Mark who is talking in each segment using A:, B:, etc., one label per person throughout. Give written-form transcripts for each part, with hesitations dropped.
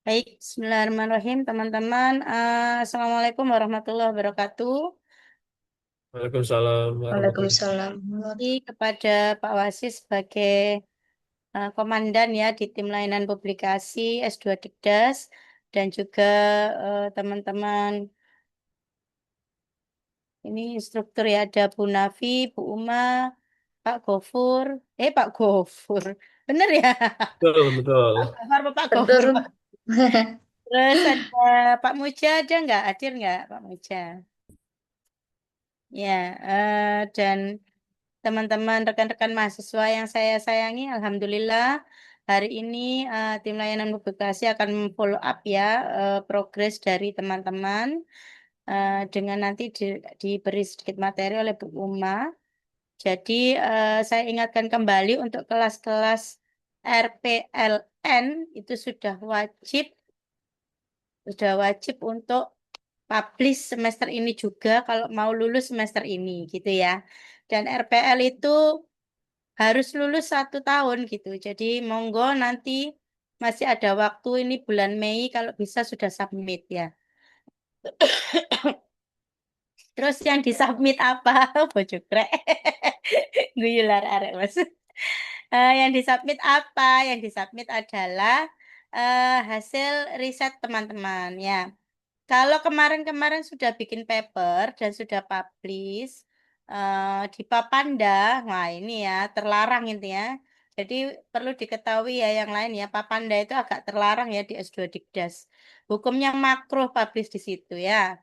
A: Baik, Bismillahirrahmanirrahim, teman-teman. Assalamualaikum warahmatullahi wabarakatuh.
B: Waalaikumsalam warahmatullahi
A: Waalaikumsalam. Kepada Pak Wasis sebagai komandan ya di tim layanan publikasi S2 Dikdas dan juga teman-teman ini instruktur ya ada Bu Nafi, Bu Uma, Pak Gofur, Pak Gofur, bener ya?
B: Betul, betul.
A: Pak Gofur apa Pak Gofur?
C: Betul.
A: Terus ada Pak Muja, ada nggak? Hadir nggak Pak Muja? Ya, dan teman-teman rekan-rekan mahasiswa yang saya sayangi, Alhamdulillah hari ini tim layanan publikasi akan follow up ya progres dari teman-teman dengan nanti diberi sedikit materi oleh Bu Uma. Jadi saya ingatkan kembali untuk kelas-kelas RPLN itu sudah wajib untuk publish semester ini juga kalau mau lulus semester ini gitu ya. Dan RPL itu harus lulus 1 tahun gitu. Jadi monggo nanti masih ada waktu ini bulan Mei kalau bisa sudah submit ya. Terus yang disubmit apa? Bojokrek. Guyular arek Mas. Yang disubmit apa? Yang disubmit adalah hasil riset teman-teman ya. Kalau kemarin-kemarin sudah bikin paper dan sudah publish di Papanda, wah ini ya terlarang intinya. Jadi perlu diketahui ya yang lain ya, Papanda itu agak terlarang ya di S2 Dikdas. Hukumnya makruh publish di situ ya.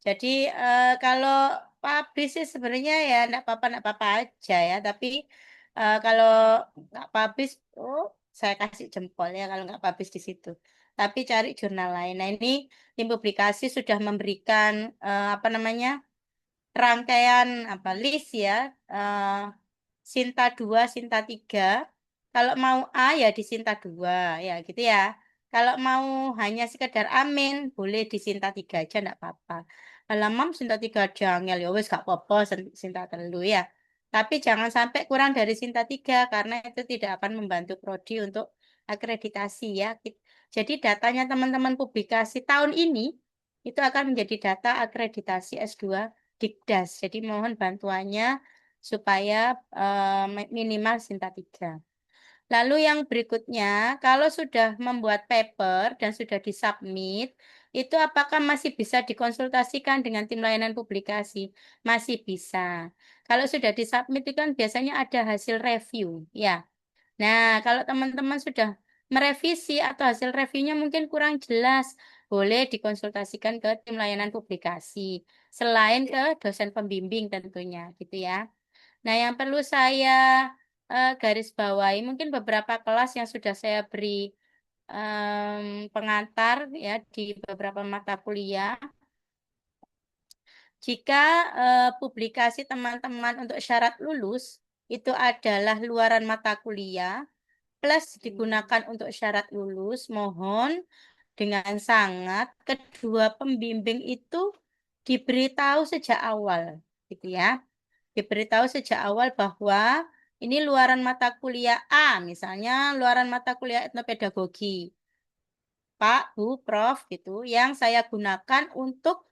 A: Jadi kalau publish sih sebenarnya ya enggak apa-apa aja ya. Tapi kalau nggak publish, oh saya kasih jempol ya kalau nggak publish di situ. Tapi cari jurnal lain. Nah ini tim publikasi sudah memberikan apa namanya rangkaian apa list ya Sinta 2, Sinta 3. Kalau mau A ya di Sinta 2 ya gitu ya. Kalau mau hanya sekedar amin boleh di Sinta 3 aja enggak apa-apa. Alamam Sinta 3 aja angel ya wis gak apa-apa Sinta 3 ya. Tapi jangan sampai kurang dari Sinta 3 karena itu tidak akan membantu prodi untuk akreditasi ya. Jadi datanya teman-teman publikasi tahun ini itu akan menjadi data akreditasi S2 Dikdas. Jadi mohon bantuannya supaya minimal Sinta 3. Lalu yang berikutnya, kalau sudah membuat paper dan sudah disubmit, itu apakah masih bisa dikonsultasikan dengan tim layanan publikasi? Masih bisa. Kalau sudah disubmit itu kan biasanya ada hasil review, ya. Nah, kalau teman-teman sudah merevisi atau hasil reviewnya mungkin kurang jelas, boleh dikonsultasikan ke tim layanan publikasi, selain ke dosen pembimbing tentunya, gitu ya. Nah, yang perlu saya garis bawahi, mungkin beberapa kelas yang sudah saya beri pengantar ya di beberapa mata kuliah. Jika publikasi teman-teman untuk syarat lulus itu adalah luaran mata kuliah, plus digunakan untuk syarat lulus, mohon dengan sangat kedua pembimbing itu diberitahu sejak awal, gitu ya. Diberitahu sejak awal bahwa ini luaran mata kuliah A, misalnya luaran mata kuliah etnopedagogi. Pak, Bu, Prof, gitu, yang saya gunakan untuk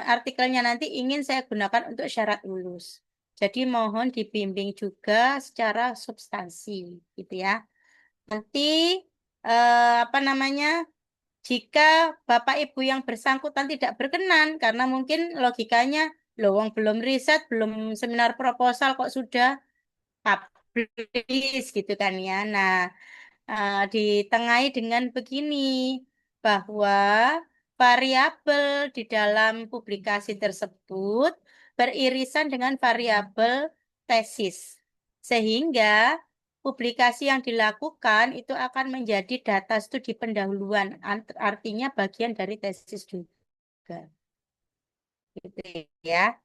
A: artikelnya nanti ingin saya gunakan untuk syarat lulus. Jadi mohon dibimbing juga secara substansi, gitu ya. Nanti apa namanya? Jika Bapak Ibu yang bersangkutan tidak berkenan karena mungkin logikanya loh wong belum riset, belum seminar proposal kok sudah publish gitu kan ya. Nah, ditengahi dengan begini bahwa variabel di dalam publikasi tersebut beririsan dengan variabel tesis. Sehingga publikasi yang dilakukan itu akan menjadi data studi pendahuluan, artinya bagian dari tesis juga. Gitu ya.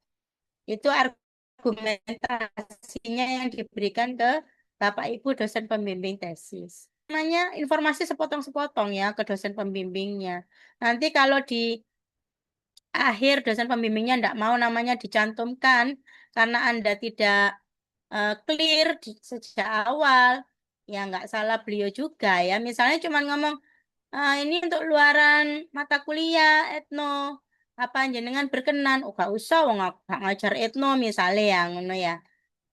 A: Itu argumentasinya yang diberikan ke Bapak Ibu dosen pembimbing tesis. Namanya informasi sepotong-sepotong ya ke dosen pembimbingnya. Nanti kalau di akhir dosen pembimbingnya tidak mau namanya dicantumkan karena Anda tidak clear sejak awal, ya nggak salah beliau juga ya. Misalnya cuma ngomong Ini untuk luaran mata kuliah etno. Apa jenengan berkenan? Oh, gak usah, wong aku gak ngajar etno misalnya ya, ngono ya.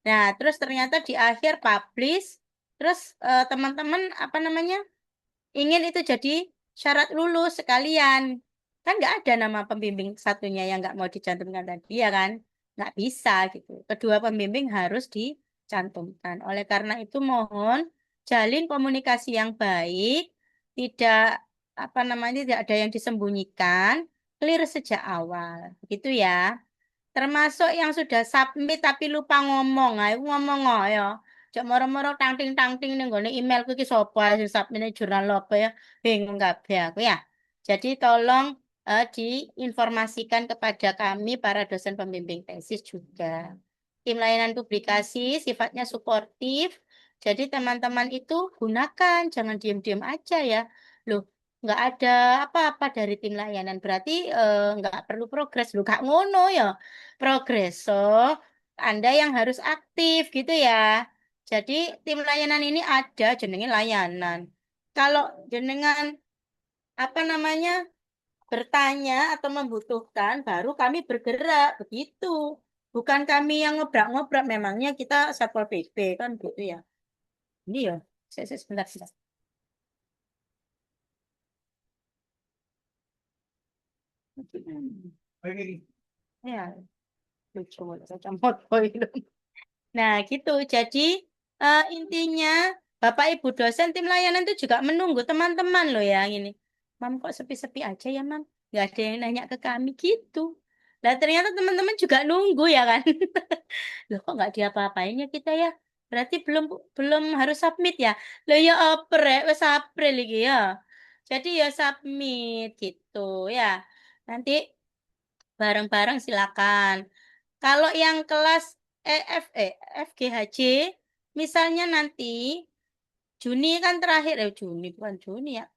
A: Nah, terus ternyata di akhir publish, terus teman-teman apa namanya ingin itu jadi syarat lulus sekalian. Kan nggak ada nama pembimbing satunya yang nggak mau dicantumkan tadi ya kan? Nggak bisa gitu. Kedua pembimbing harus dicantumkan. Oleh karena itu mohon jalin komunikasi yang baik, tidak apa namanya tidak ada yang disembunyikan, clear sejak awal. Gitu ya. Termasuk yang sudah submit tapi lupa ngomong. Ayo ngomong ya. Cek moro-moro tangting-tangting ning nggone emailku iki sapa sing submit jurnal apa ya. Bingung kabeh aku ya. Jadi tolong diinformasikan kepada kami para dosen pembimbing tesis juga. Tim layanan publikasi sifatnya suportif. Jadi teman-teman itu gunakan, jangan diam-diam aja ya. Loh, nggak ada apa-apa dari tim layanan. Berarti nggak perlu progres. Loh, gak ngono ya progres. So, Anda yang harus aktif gitu ya. Jadi tim layanan ini ada jenenge layanan. Kalau jenengan apa namanya bertanya atau membutuhkan, baru kami bergerak begitu. Bukan kami yang ngobrak-ngobrak. Memangnya kita Satpol PP kan gitu ya. Ini ya. Sebentar, sebentar. Ya, lucu kacamata itu. Nah, gitu. Jadi, intinya Bapak Ibu dosen tim layanan itu juga menunggu teman-teman loh ya ini. Mam kok sepi-sepi aja ya, Mam? Nggak ada yang nanya ke kami gitu. Nah, ternyata teman-teman juga nunggu ya kan? Loh, kok nggak diapa-apain ya kita ya? Berarti belum belum harus submit ya? Loh ya April, wes April lagi ya. Jadi ya submit gitu ya. Nanti bareng-bareng silakan. Kalau yang kelas FGHJ, misalnya nanti Juni kan terakhir, Juni bukan Juni ya.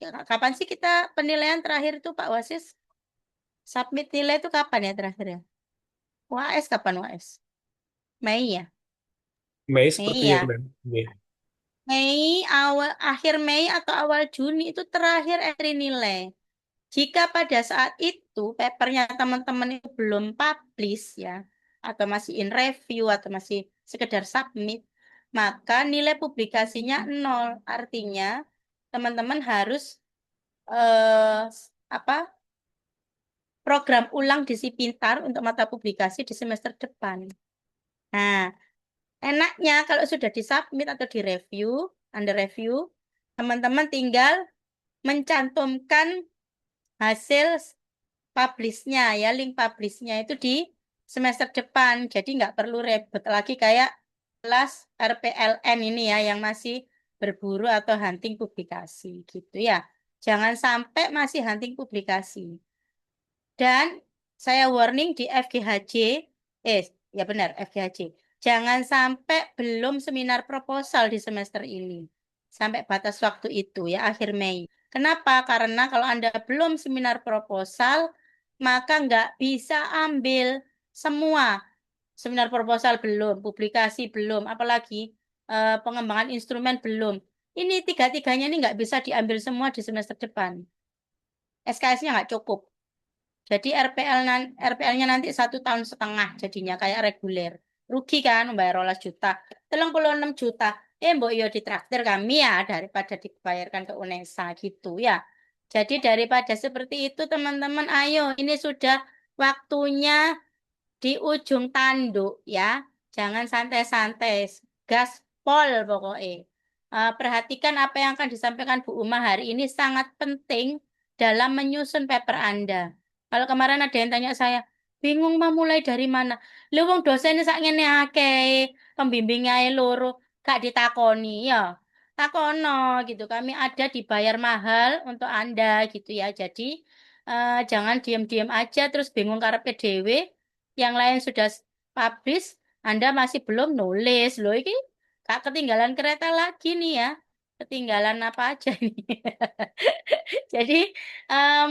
A: Ya, kapan sih kita penilaian terakhir itu Pak Wasis? Submit nilai itu kapan ya terakhir ya? UAS kapan UAS? Mei ya?
B: Mei
A: Mei
B: sepertinya,
A: ya.
B: Mbak. Mei.
A: Mei awal akhir Mei atau awal Juni itu terakhir entry nilai. Jika pada saat itu papernya teman-teman itu belum publish ya, atau masih in review atau masih sekedar submit, maka nilai publikasinya nol. Artinya teman-teman harus eh, apa program ulang di Si Pintar untuk mata publikasi di semester depan. Nah, enaknya kalau sudah disubmit atau direview, under review, teman-teman tinggal mencantumkan hasil publishnya ya, link publishnya itu di semester depan. Jadi nggak perlu ribet lagi kayak kelas RPLN ini ya yang masih berburu atau hunting publikasi gitu ya. Jangan sampai masih hunting publikasi. Dan saya warning di FGHJ, ya benar FGHJ. Jangan sampai belum seminar proposal di semester ini. Sampai batas waktu itu ya akhir Mei. Kenapa? Karena kalau Anda belum seminar proposal, maka nggak bisa ambil semua. Seminar proposal belum, publikasi belum, apalagi pengembangan instrumen belum. Ini tiga-tiganya ini nggak bisa diambil semua di semester depan. SKS-nya nggak cukup. Jadi RPL-nya nanti 1,5 tahun jadinya kayak reguler. Rugi kan membayar 12 juta. 36 juta. Mbok yo ditraktir kami ya daripada dibayarkan ke UNESA gitu ya. Jadi daripada seperti itu teman-teman ayo ini sudah waktunya di ujung tanduk ya. Jangan santai-santai. Gaspol pokoknya. Perhatikan apa yang akan disampaikan Bu Uma hari ini sangat penting dalam menyusun paper Anda. Kalau kemarin ada yang tanya saya, bingung mau mulai dari mana? Lu wong dosen sak ngene akeh, pembimbingnya ae loro, gak ditakoni ya. Takono gitu. Kami ada dibayar mahal untuk Anda gitu ya. Jadi jangan diam-diam aja terus bingung karepe dhewe. Yang lain sudah publish, Anda masih belum nulis. Loh ini gak ketinggalan kereta lagi nih ya. Ketinggalan apa aja ini. Jadi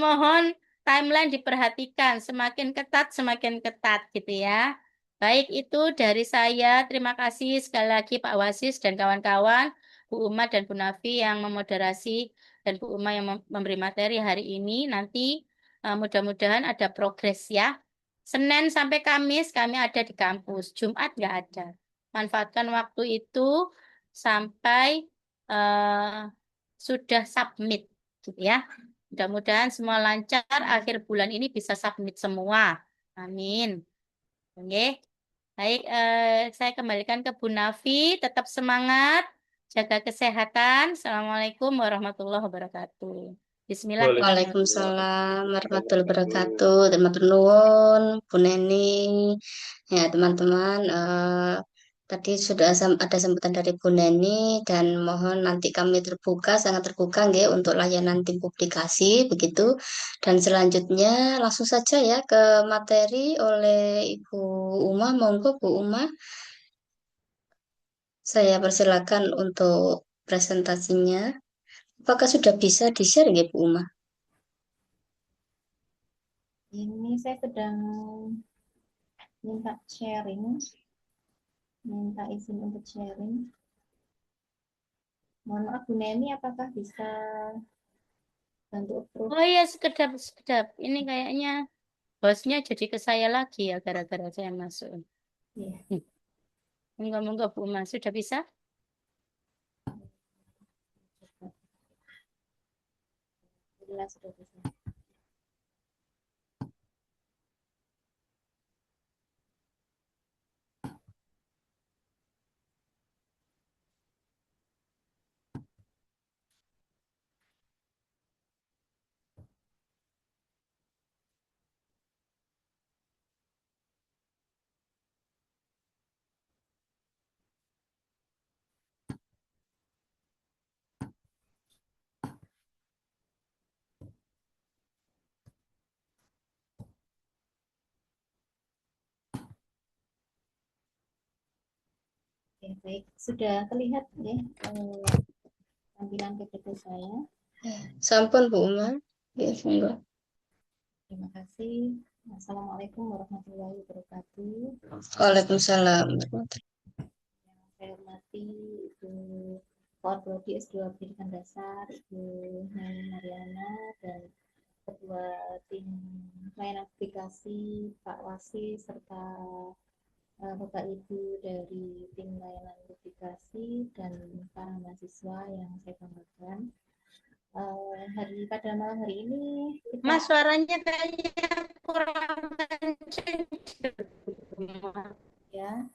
A: mohon timeline diperhatikan, semakin ketat gitu ya. Baik itu dari saya, terima kasih sekali lagi Pak Wasis dan kawan-kawan. Bu Uma dan Bu Nafi yang memoderasi dan Bu Uma yang memberi materi hari ini. Nanti mudah-mudahan ada progres ya. Senin sampai Kamis kami ada di kampus, Jumat nggak ada. Manfaatkan waktu itu sampai sudah submit, gitu ya. Mudah-mudahan semua lancar, akhir bulan ini bisa submit semua. Amin. Oke. Baik, saya kembalikan ke Bu Nafi. Tetap semangat, jaga kesehatan. Assalamualaikum warahmatullahi wabarakatuh. Bismillah kita mulai.
B: Waalaikumsalam
C: Warahmatullahi wabarakatuh. Teman-teman nuwun, Bu Neni. Ya, teman-teman, tadi sudah ada sambutan dari Bu Neni dan mohon nanti kami terbuka, sangat terbuka nggih untuk layanan tim publikasi begitu. Dan selanjutnya langsung saja ya ke materi oleh Ibu Uma. Monggo Bu Uma, saya persilakan untuk presentasinya. Apakah sudah bisa di-share nggih Bu Uma?
D: Ini saya sedang minta sharing, minta izin untuk sharing. Mohon maaf Bu Neni, apakah bisa bantu approve?
A: Oh iya, sekedap. Ini kayaknya hostnya jadi ke saya lagi ya, gara-gara saya masuk.
D: Iya.
A: Moga-moga Bu Uma sudah bisa?
D: Jelas sudah bisa. Oke, baik. Sudah terlihat ya tampilan PPT saya.
C: Sampun Bu Uma. Ya, monggo.
D: Terima kasih. Assalamualaikum warahmatullahi wabarakatuh.
C: Waalaikumsalam.
D: Yang saya hormati Ibu Kor Prodi S2 Pendidikan Dasar, Ibu Neni Mariana, dan Ketua Tim Layanan Publikasi, Pak Wasi, serta Bapak Ibu dari Tim Layanan Publikasi dan para mahasiswa yang saya banggakan. Pada malam hari ini kita...
A: Mas, suaranya kayaknya kurang kenceng.
D: Ya.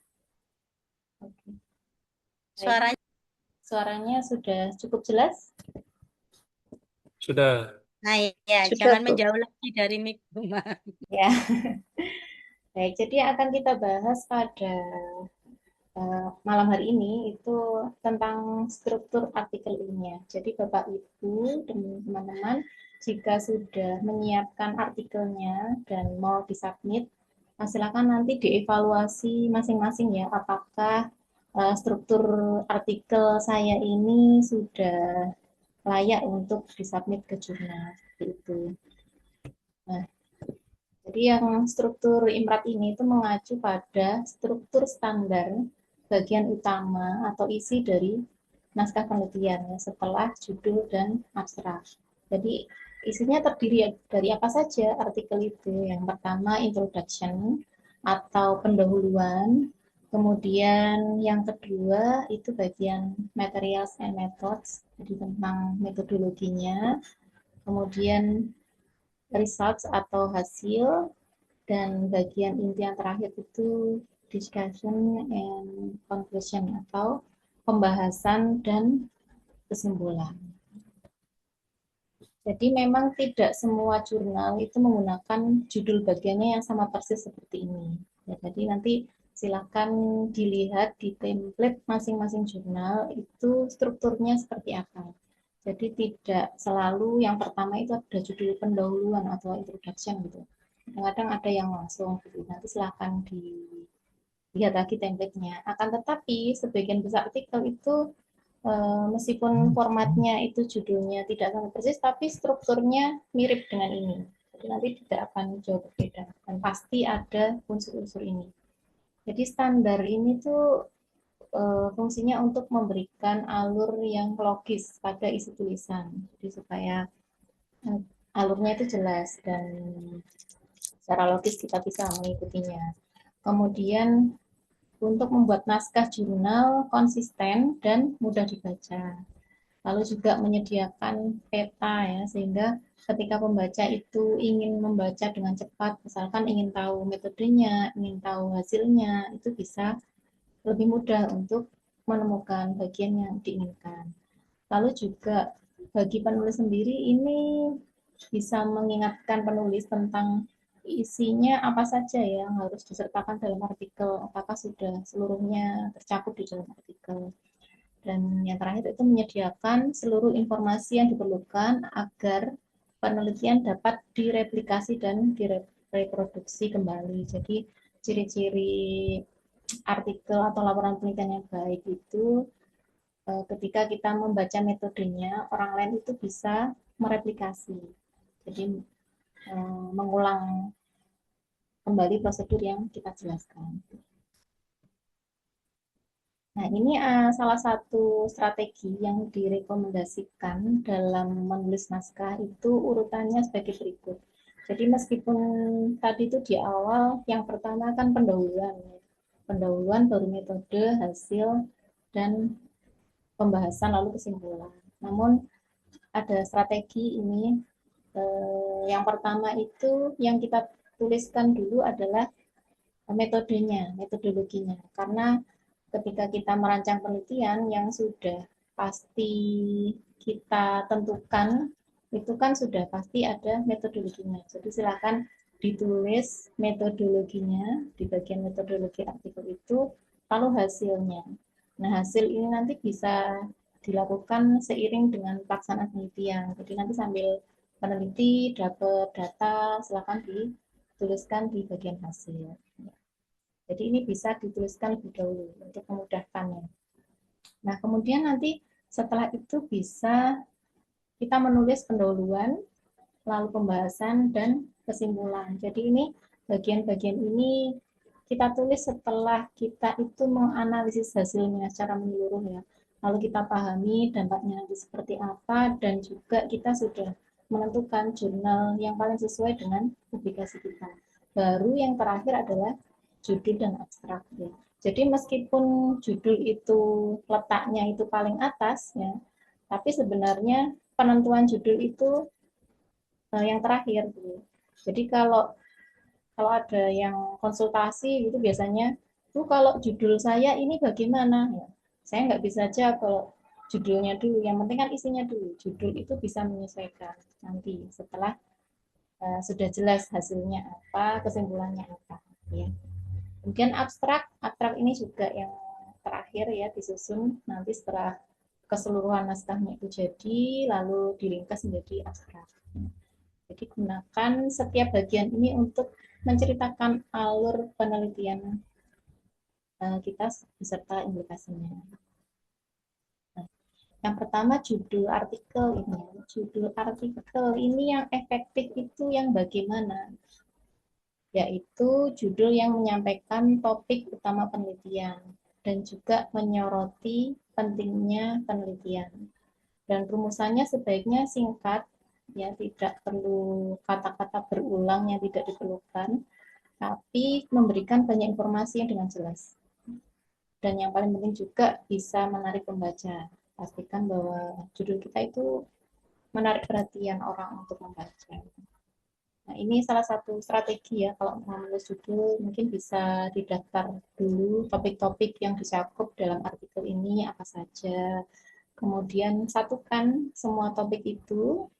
D: Oke.
A: Suaranya
D: sudah cukup jelas?
B: Sudah.
A: Nah ya,
C: Sudah,
A: jangan
C: Bu.
A: menjauh lagi dari mic, Bu Ma.
D: Ya. Baik, jadi akan kita bahas pada malam hari ini itu tentang struktur artikel ilmiah. Jadi Bapak Ibu dan teman-teman, jika sudah menyiapkan artikelnya dan mau disubmit, silakan nanti dievaluasi masing-masing ya, apakah struktur artikel saya ini sudah layak untuk disubmit ke jurnal seperti itu. Nah, jadi yang struktur IMRAT ini itu mengacu pada struktur standar bagian utama atau isi dari naskah penelitian ya, setelah judul dan abstrak. Jadi isinya terdiri dari apa saja artikel itu? Yang pertama introduction atau pendahuluan, kemudian yang kedua itu bagian materials and methods, jadi tentang metodologinya, kemudian results atau hasil, dan bagian inti yang terakhir itu discussion and conclusion atau pembahasan dan kesimpulan. Jadi memang tidak semua jurnal itu menggunakan judul bagiannya yang sama persis seperti ini. Ya, jadi nanti silakan dilihat di template masing-masing jurnal itu strukturnya seperti apa. Jadi tidak selalu yang pertama itu ada judul pendahuluan atau introduction gitu. Kadang-kadang ada yang langsung gitu. Nanti silakan dilihat lagi template-nya. Akan tetapi sebagian besar artikel itu meskipun formatnya itu judulnya tidak sama persis, tapi strukturnya mirip dengan ini. Jadi nanti tidak akan jauh berbeda dan pasti ada unsur-unsur ini. Jadi standar ini tuh fungsinya untuk memberikan alur yang logis pada isi tulisan. Jadi supaya alurnya itu jelas dan secara logis kita bisa mengikutinya. Kemudian untuk membuat naskah jurnal konsisten dan mudah dibaca. Lalu juga menyediakan peta ya, sehingga ketika pembaca itu ingin membaca dengan cepat, misalkan ingin tahu metodenya, ingin tahu hasilnya, itu bisa lebih mudah untuk menemukan bagian yang diinginkan. Lalu juga bagi penulis sendiri ini bisa mengingatkan penulis tentang isinya apa saja yang harus disertakan dalam artikel, apakah sudah seluruhnya tercakup di dalam artikel. Dan yang terakhir itu menyediakan seluruh informasi yang diperlukan agar penelitian dapat direplikasi dan direproduksi kembali. Jadi ciri-ciri artikel atau laporan penelitian yang baik itu ketika kita membaca metodenya, orang lain itu bisa mereplikasi. Jadi mengulang kembali prosedur yang kita jelaskan. Nah, ini salah satu strategi yang direkomendasikan dalam menulis naskah itu urutannya sebagai berikut. Jadi meskipun tadi itu di awal yang pertama kan pendahuluan. Pendahuluan baru metode, hasil, dan pembahasan lalu kesimpulan. Namun ada strategi ini. Yang pertama itu yang kita tuliskan dulu adalah metodenya, metodologinya. Karena ketika kita merancang penelitian yang sudah pasti kita tentukan, itu kan sudah pasti ada metodologinya. Jadi silakan ditulis metodologinya di bagian metodologi artikel itu, lalu hasilnya. Nah, hasil ini nanti bisa dilakukan seiring dengan pelaksanaan penelitian. Jadi nanti sambil peneliti dapat data, silakan dituliskan di bagian hasil. Jadi ini bisa dituliskan lebih dahulu untuk memudahkannya. Nah, kemudian nanti setelah itu bisa kita menulis pendahuluan, lalu pembahasan, dan kesimpulan. Jadi ini bagian-bagian ini kita tulis setelah kita itu menganalisis hasilnya secara menyeluruh ya. Lalu kita pahami dampaknya nanti seperti apa, dan juga kita sudah menentukan jurnal yang paling sesuai dengan publikasi kita. Baru yang terakhir adalah judul dan abstrak ya. Jadi meskipun judul itu letaknya itu paling atas ya, tapi sebenarnya penentuan judul itu yang terakhir gitu. Jadi kalau ada yang konsultasi itu biasanya tuh kalau judul saya ini bagaimana ya, saya nggak bisa aja kalau judulnya dulu, yang penting kan isinya dulu. Judul itu bisa menyesuaikan nanti setelah sudah jelas hasilnya apa, kesimpulannya apa ya. Kemudian abstrak ini juga yang terakhir ya, disusun nanti setelah keseluruhan naskahnya itu jadi, lalu diringkas menjadi abstrak. Jadi gunakan setiap bagian ini untuk menceritakan alur penelitian kita beserta implikasinya. Nah, yang pertama judul artikel ini. Judul artikel ini yang efektif itu yang bagaimana? Yaitu judul yang menyampaikan topik utama penelitian dan juga menyoroti pentingnya penelitian. Dan rumusannya sebaiknya singkat, ya tidak perlu kata-kata berulang yang tidak diperlukan, tapi memberikan banyak informasi yang dengan jelas. Dan yang paling penting juga bisa menarik pembaca. Pastikan bahwa judul kita itu menarik perhatian orang untuk membaca. Nah, ini salah satu strategi ya, kalau mau menulis judul mungkin bisa didaftar dulu topik-topik yang dicakup dalam artikel ini apa saja. Kemudian satukan semua topik itu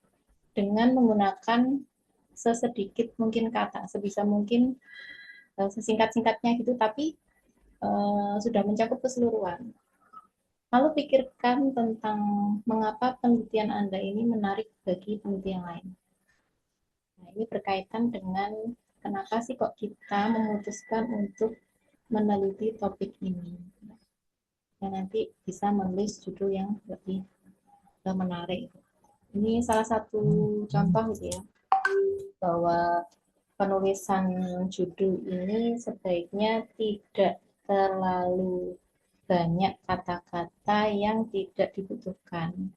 D: dengan menggunakan sesedikit mungkin kata, sebisa mungkin sesingkat-singkatnya gitu, tapi sudah mencakup keseluruhan. Lalu pikirkan tentang mengapa penelitian Anda ini menarik bagi penelitian lain. Nah, ini berkaitan dengan kenapa sih kok kita memutuskan untuk meneliti topik ini. Dan nanti bisa menulis judul yang lebih menarik. Ini salah satu contoh gitu ya, bahwa penulisan judul ini sebaiknya tidak terlalu banyak kata-kata yang tidak dibutuhkan,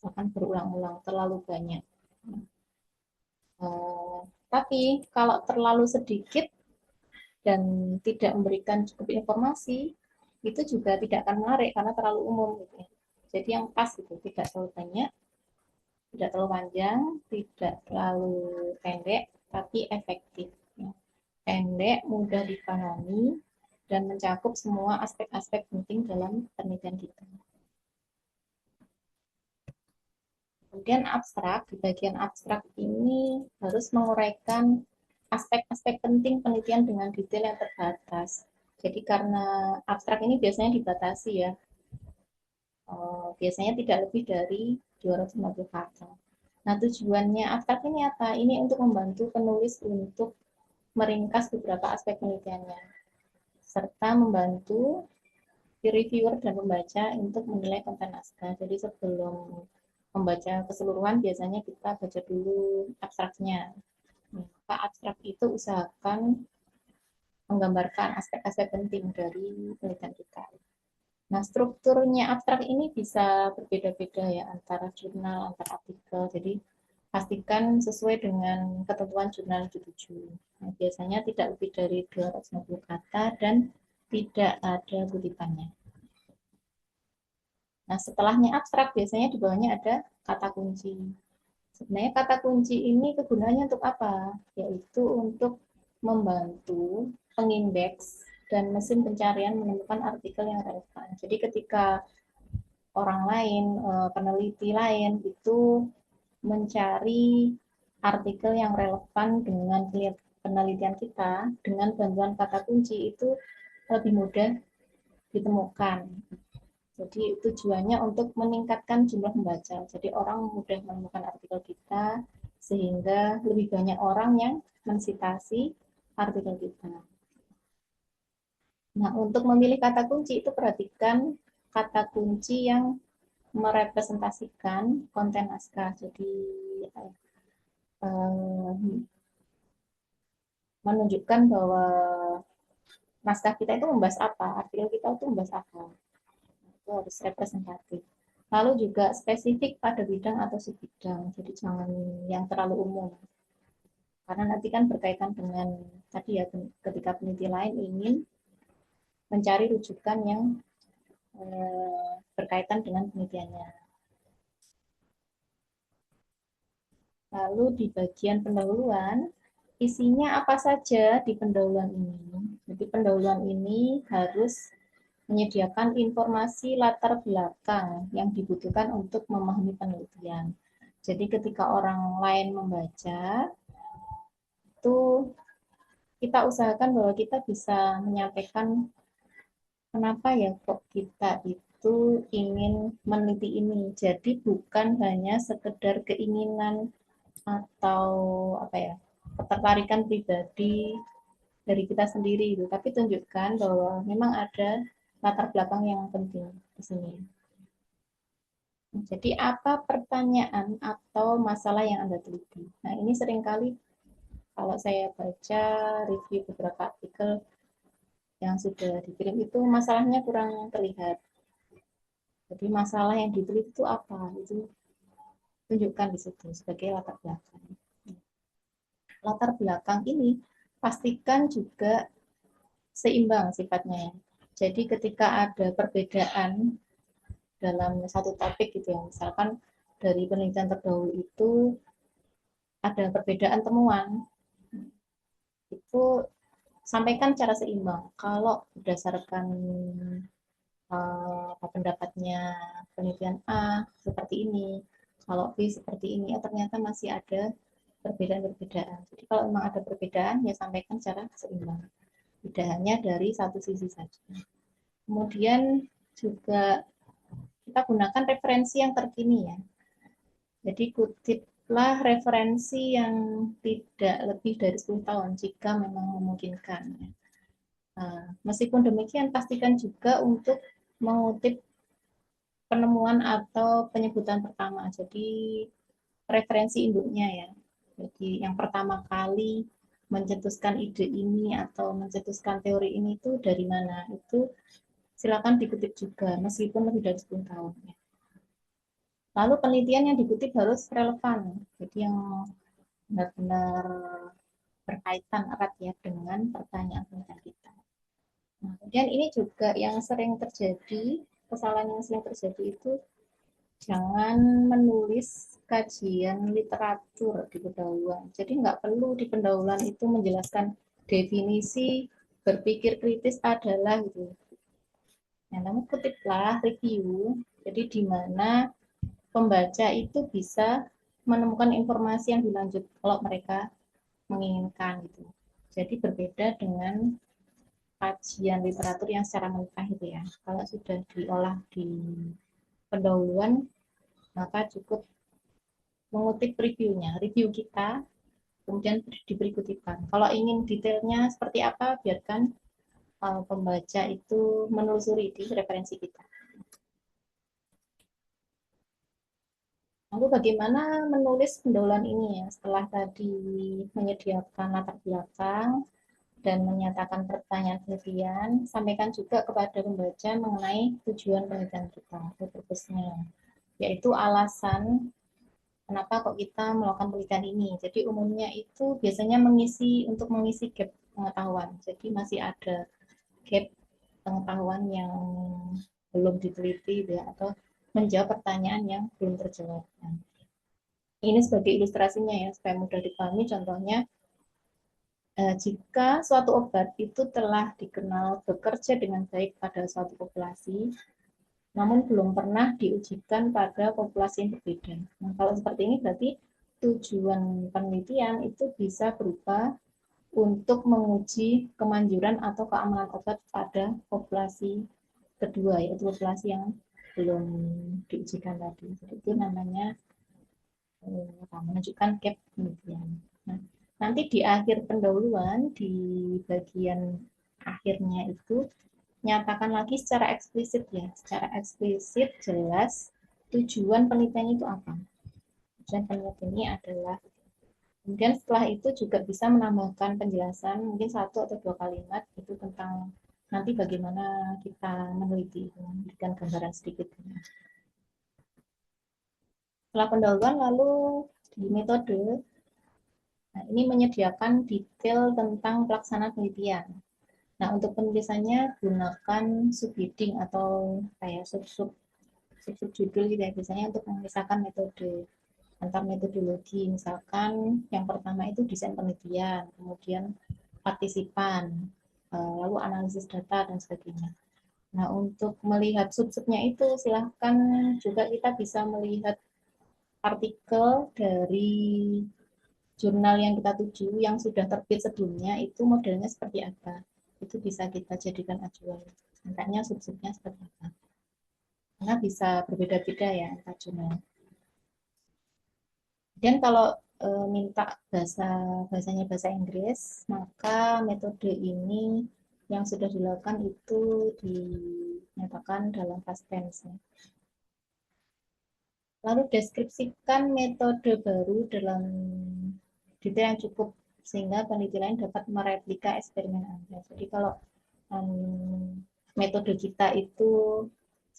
D: akan berulang-ulang, terlalu banyak. Tapi kalau terlalu sedikit dan tidak memberikan cukup informasi, itu juga tidak akan menarik karena terlalu umum gitu ya. Jadi yang pas gitu, tidak terlalu banyak, tidak terlalu panjang, tidak terlalu pendek, tapi efektif. Ya. Pendek, mudah dipahami, dan mencakup semua aspek-aspek penting dalam penelitian kita. Kemudian abstrak, di bagian abstrak ini harus menguraikan aspek-aspek penting penelitian dengan detail yang terbatas. Jadi karena abstrak ini biasanya dibatasi ya, biasanya tidak lebih dari 250 kata. Nah, tujuannya abstrak ini apa? Ini untuk membantu penulis untuk meringkas beberapa aspek penelitiannya, serta membantu reviewer dan pembaca untuk menilai konten naskah. Jadi sebelum membaca keseluruhan, biasanya kita baca dulu abstraknya. Maka abstrak itu usahakan menggambarkan aspek-aspek penting dari penelitian kita. Nah, strukturnya abstrak ini bisa berbeda-beda ya antara jurnal, antar artikel. Jadi pastikan sesuai dengan ketentuan jurnal yang dituju. Nah, biasanya tidak lebih dari 250 kata dan tidak ada kutipannya. Nah, setelahnya abstrak biasanya di bawahnya ada kata kunci. Sebenarnya kata kunci ini kegunaannya untuk apa? Yaitu untuk membantu pengindeks dan mesin pencarian menemukan artikel yang relevan. Jadi ketika orang lain, peneliti lain itu mencari artikel yang relevan dengan penelitian kita, dengan bantuan kata kunci itu lebih mudah ditemukan. Jadi tujuannya untuk meningkatkan jumlah pembaca. Jadi orang mudah menemukan artikel kita sehingga lebih banyak orang yang mensitasi artikel kita. Nah, untuk memilih kata kunci itu perhatikan kata kunci yang merepresentasikan konten naskah. Jadi menunjukkan bahwa naskah kita itu membahas apa, artikel kita itu membahas apa. Itu harus representatif. Lalu juga spesifik pada bidang atau subbidang, jadi jangan yang terlalu umum. Karena nanti kan berkaitan dengan tadi ya, ketika peneliti lain ingin mencari rujukan yang berkaitan dengan penelitiannya. Lalu di bagian pendahuluan, isinya apa saja di pendahuluan ini. Jadi pendahuluan ini harus menyediakan informasi latar belakang yang dibutuhkan untuk memahami penelitian. Jadi ketika orang lain membaca, itu kita usahakan bahwa kita bisa menyampaikan kenapa ya kok kita itu ingin meneliti ini. Jadi bukan hanya sekedar keinginan atau apa ya, ketertarikan pribadi dari kita sendiri itu, tapi tunjukkan bahwa memang ada latar belakang yang penting di sini. Jadi apa pertanyaan atau masalah yang Anda teliti? Nah, ini seringkali kalau saya baca review beberapa artikel yang sudah dikirim itu masalahnya kurang terlihat. Jadi masalah yang diteliti itu apa? Itu tunjukkan di situ sebagai latar belakang. Latar belakang ini pastikan juga seimbang sifatnya. Jadi ketika ada perbedaan dalam satu topik gitu ya, misalkan dari penelitian terdahulu itu ada perbedaan temuan, itu sampaikan secara seimbang. Kalau berdasarkan pendapatnya penelitian A seperti ini, kalau B seperti ini, ternyata masih ada perbedaan-perbedaan. Jadi kalau memang ada perbedaan, ya sampaikan secara seimbang. Tidak hanya dari satu sisi saja. Kemudian juga kita gunakan referensi yang terkini ya. Jadi kutiplah referensi yang tidak lebih dari 10 tahun jika memang memungkinkan. Nah, meskipun demikian, pastikan juga untuk mengutip penemuan atau penyebutan pertama. Jadi referensi induknya ya. Jadi yang pertama kali mencetuskan ide ini atau mencetuskan teori ini itu dari mana? Itu silakan dikutip juga meskipun lebih dari 10 tahun. Lalu penelitian yang dikutip harus relevan, jadi yang benar-benar berkaitan erat ya dengan pertanyaan kita. Nah, kemudian ini juga yang sering terjadi, kesalahan yang sering terjadi itu jangan menulis kajian literatur di pendahuluan. Jadi nggak perlu di pendahuluan itu menjelaskan definisi berpikir kritis adalah gitu. Nah, namun kutiplah review, jadi di mana pembaca itu bisa menemukan informasi yang dilanjut kalau mereka menginginkan gitu. Jadi berbeda dengan kajian literatur yang secara mentah itu ya. Kalau sudah diolah di pendahuluan, maka cukup mengutip reviewnya, review kita, kemudian diberi kutipan. Kalau ingin detailnya seperti apa, biarkan pembaca itu menelusuri di referensi kita. Lalu bagaimana menulis pendahuluan ini ya? Setelah tadi menyediakan latar belakang dan menyatakan pertanyaan penelitian, sampaikan juga kepada pembaca mengenai tujuan penelitian kita, purpose-nya, yaitu alasan kenapa kok kita melakukan penelitian ini. Jadi umumnya itu biasanya untuk mengisi gap pengetahuan. Jadi masih ada gap pengetahuan yang belum diteliti ya, atau menjawab pertanyaan yang belum terjawab. Nah, ini sebagai ilustrasinya ya, supaya mudah dipahami. Contohnya, jika suatu obat itu telah dikenal bekerja dengan baik pada suatu populasi, namun belum pernah diujikan pada populasi yang berbeda. Nah, kalau seperti ini berarti tujuan penelitian itu bisa berupa untuk menguji kemanjuran atau keamanan obat pada populasi kedua, yaitu populasi yang belum diujikan tadi. Jadi itu namanya menunjukkan gap penelitian. Nah, nanti di akhir pendahuluan, di bagian akhirnya itu, nyatakan lagi secara eksplisit ya, secara eksplisit jelas tujuan penelitian itu apa. Tujuan penelitian ini adalah, kemudian setelah itu juga bisa menambahkan penjelasan mungkin 1 atau 2 kalimat itu tentang nanti bagaimana kita meneliti, memberikan gambaran sedikit. Setelah pendahuluan lalu di metode, nah ini menyediakan detail tentang pelaksanaan penelitian. Nah, untuk penulisannya gunakan subheading atau kayak sub judul gitu ya, biasanya untuk memisahkan metode antar metodologi. Misalkan yang pertama itu desain penelitian, kemudian partisipan, lalu analisis data dan sebagainya. Nah, untuk melihat sub-subnya itu silahkan juga kita bisa melihat artikel dari jurnal yang kita tuju yang sudah terbit sebelumnya itu modelnya seperti apa. Itu bisa kita jadikan acuan. Nantinya sub-subnya seperti apa. Karena bisa berbeda-beda ya antar jurnal. Dan kalau minta bahasanya bahasa Inggris, maka metode ini yang sudah dilakukan itu dinyatakan dalam past tense. Lalu deskripsikan metode baru dalam detail yang cukup sehingga peneliti lain dapat mereplika eksperimen Anda. Jadi kalau metode kita itu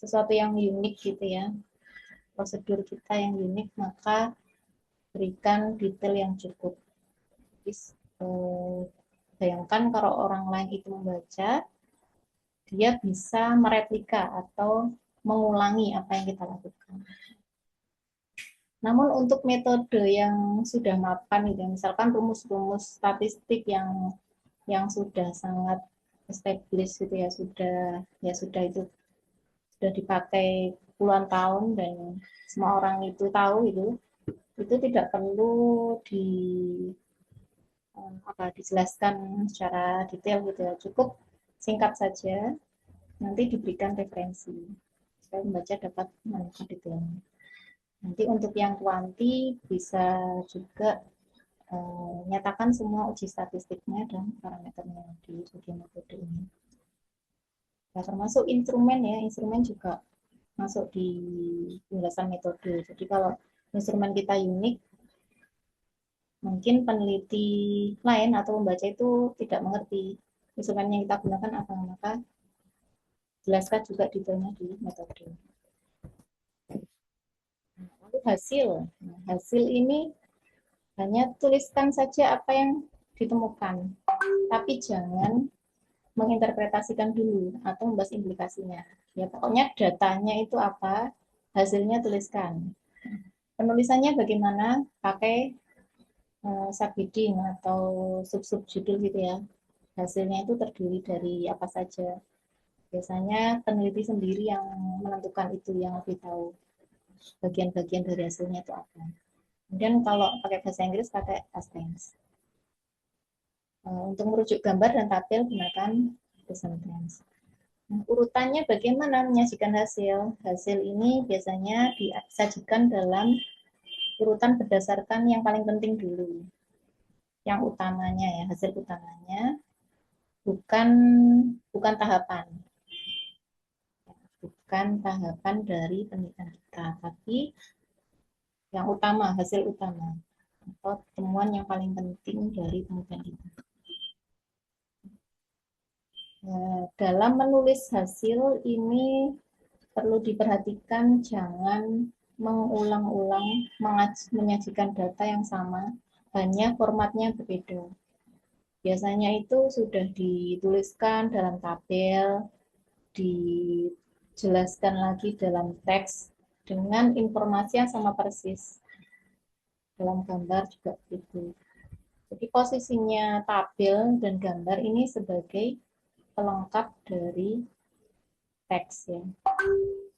D: sesuatu yang unik gitu ya, prosedur kita yang unik, maka berikan detail yang cukup. Bayangkan kalau orang lain itu membaca, dia bisa mereplika atau mengulangi apa yang kita lakukan. Namun untuk metode yang sudah mapan, gitu, misalkan rumus-rumus statistik yang sudah sangat established gitu ya, sudah itu sudah dipakai puluhan tahun dan semua orang itu tahu itu tidak perlu dijelaskan secara detail gitu ya, cukup singkat saja, nanti diberikan referensi supaya pembaca dapat menemukan detailnya. Nanti untuk yang kuanti bisa juga nyatakan semua uji statistiknya dan parameternya di bagian metode ini. Nah, termasuk instrumen ya, instrumen juga masuk di penjelasan metode. Jadi kalau instrumen kita unik, mungkin peneliti lain atau membaca itu tidak mengerti instrumen yang kita gunakan apa, maka jelaskan juga detailnya di metode. Lalu hasil. Nah, hasil ini hanya tuliskan saja apa yang ditemukan, tapi jangan menginterpretasikan dulu atau membahas implikasinya. Ya pokoknya datanya itu apa, hasilnya tuliskan. Penulisannya bagaimana? Pakai subheading atau sub-sub judul gitu ya. Hasilnya itu terdiri dari apa saja. Biasanya peneliti sendiri yang menentukan itu, yang lebih tahu bagian-bagian dari hasilnya itu apa. Kemudian kalau pakai bahasa Inggris pakai past tense. Untuk merujuk gambar dan tabel gunakan present tense. Nah, urutannya bagaimana menyajikan hasil? Hasil ini biasanya disajikan dalam urutan berdasarkan yang paling penting dulu. Yang utamanya ya, hasil utamanya bukan bukan tahapan. Bukan tahapan dari penelitian kita, tapi yang utama, hasil utama atau temuan yang paling penting dari penelitian kita. Dalam menulis hasil ini perlu diperhatikan jangan mengulang-ulang menyajikan data yang sama, hanya formatnya berbeda. Biasanya itu sudah dituliskan dalam tabel, dijelaskan lagi dalam teks dengan informasi yang sama persis. Dalam gambar juga begitu. Jadi posisinya tabel dan gambar ini sebagai pelengkap dari teks ya.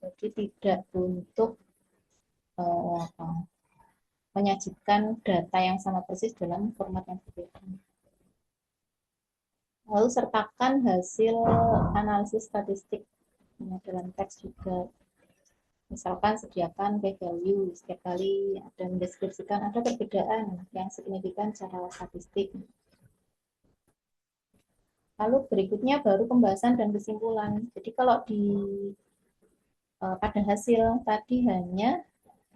D: Jadi tidak untuk menyajikan data yang sama persis dalam format yang berbeda. Lalu sertakan hasil analisis statistik dalam teks juga. Misalkan sediakan p-value setiap kali ada mendeskripsikan ada perbedaan yang signifikan secara statistik. Lalu berikutnya baru pembahasan dan kesimpulan. Jadi kalau pada hasil tadi hanya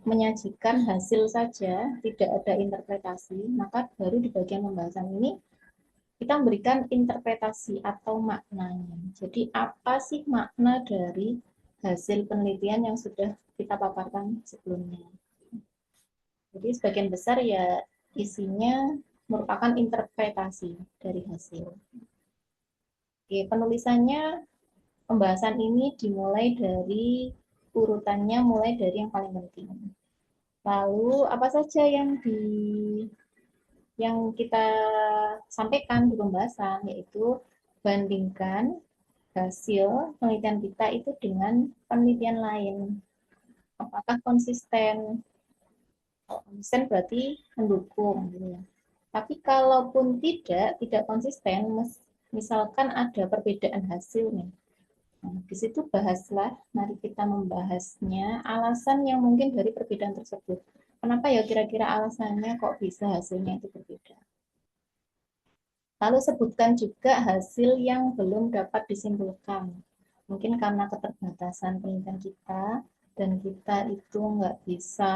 D: menyajikan hasil saja, tidak ada interpretasi, maka baru di bagian pembahasan ini kita memberikan interpretasi atau maknanya. Jadi apa sih makna dari hasil penelitian yang sudah kita paparkan sebelumnya? Jadi sebagian besar ya isinya merupakan interpretasi dari hasil. Oke, penulisannya pembahasan ini dimulai dari urutannya mulai dari yang paling penting. Lalu apa saja yang kita sampaikan di pembahasan, yaitu bandingkan hasil penelitian kita itu dengan penelitian lain. Apakah konsisten? Kalau konsisten berarti mendukung. Gitu ya. Tapi kalaupun tidak konsisten, misalkan ada perbedaan hasil nih. Nah, di situ bahaslah, mari kita membahasnya alasan yang mungkin dari perbedaan tersebut. Kenapa ya kira-kira alasannya kok bisa hasilnya itu berbeda? Lalu sebutkan juga hasil yang belum dapat disimpulkan. Mungkin karena keterbatasan penelitian kita, dan kita itu nggak bisa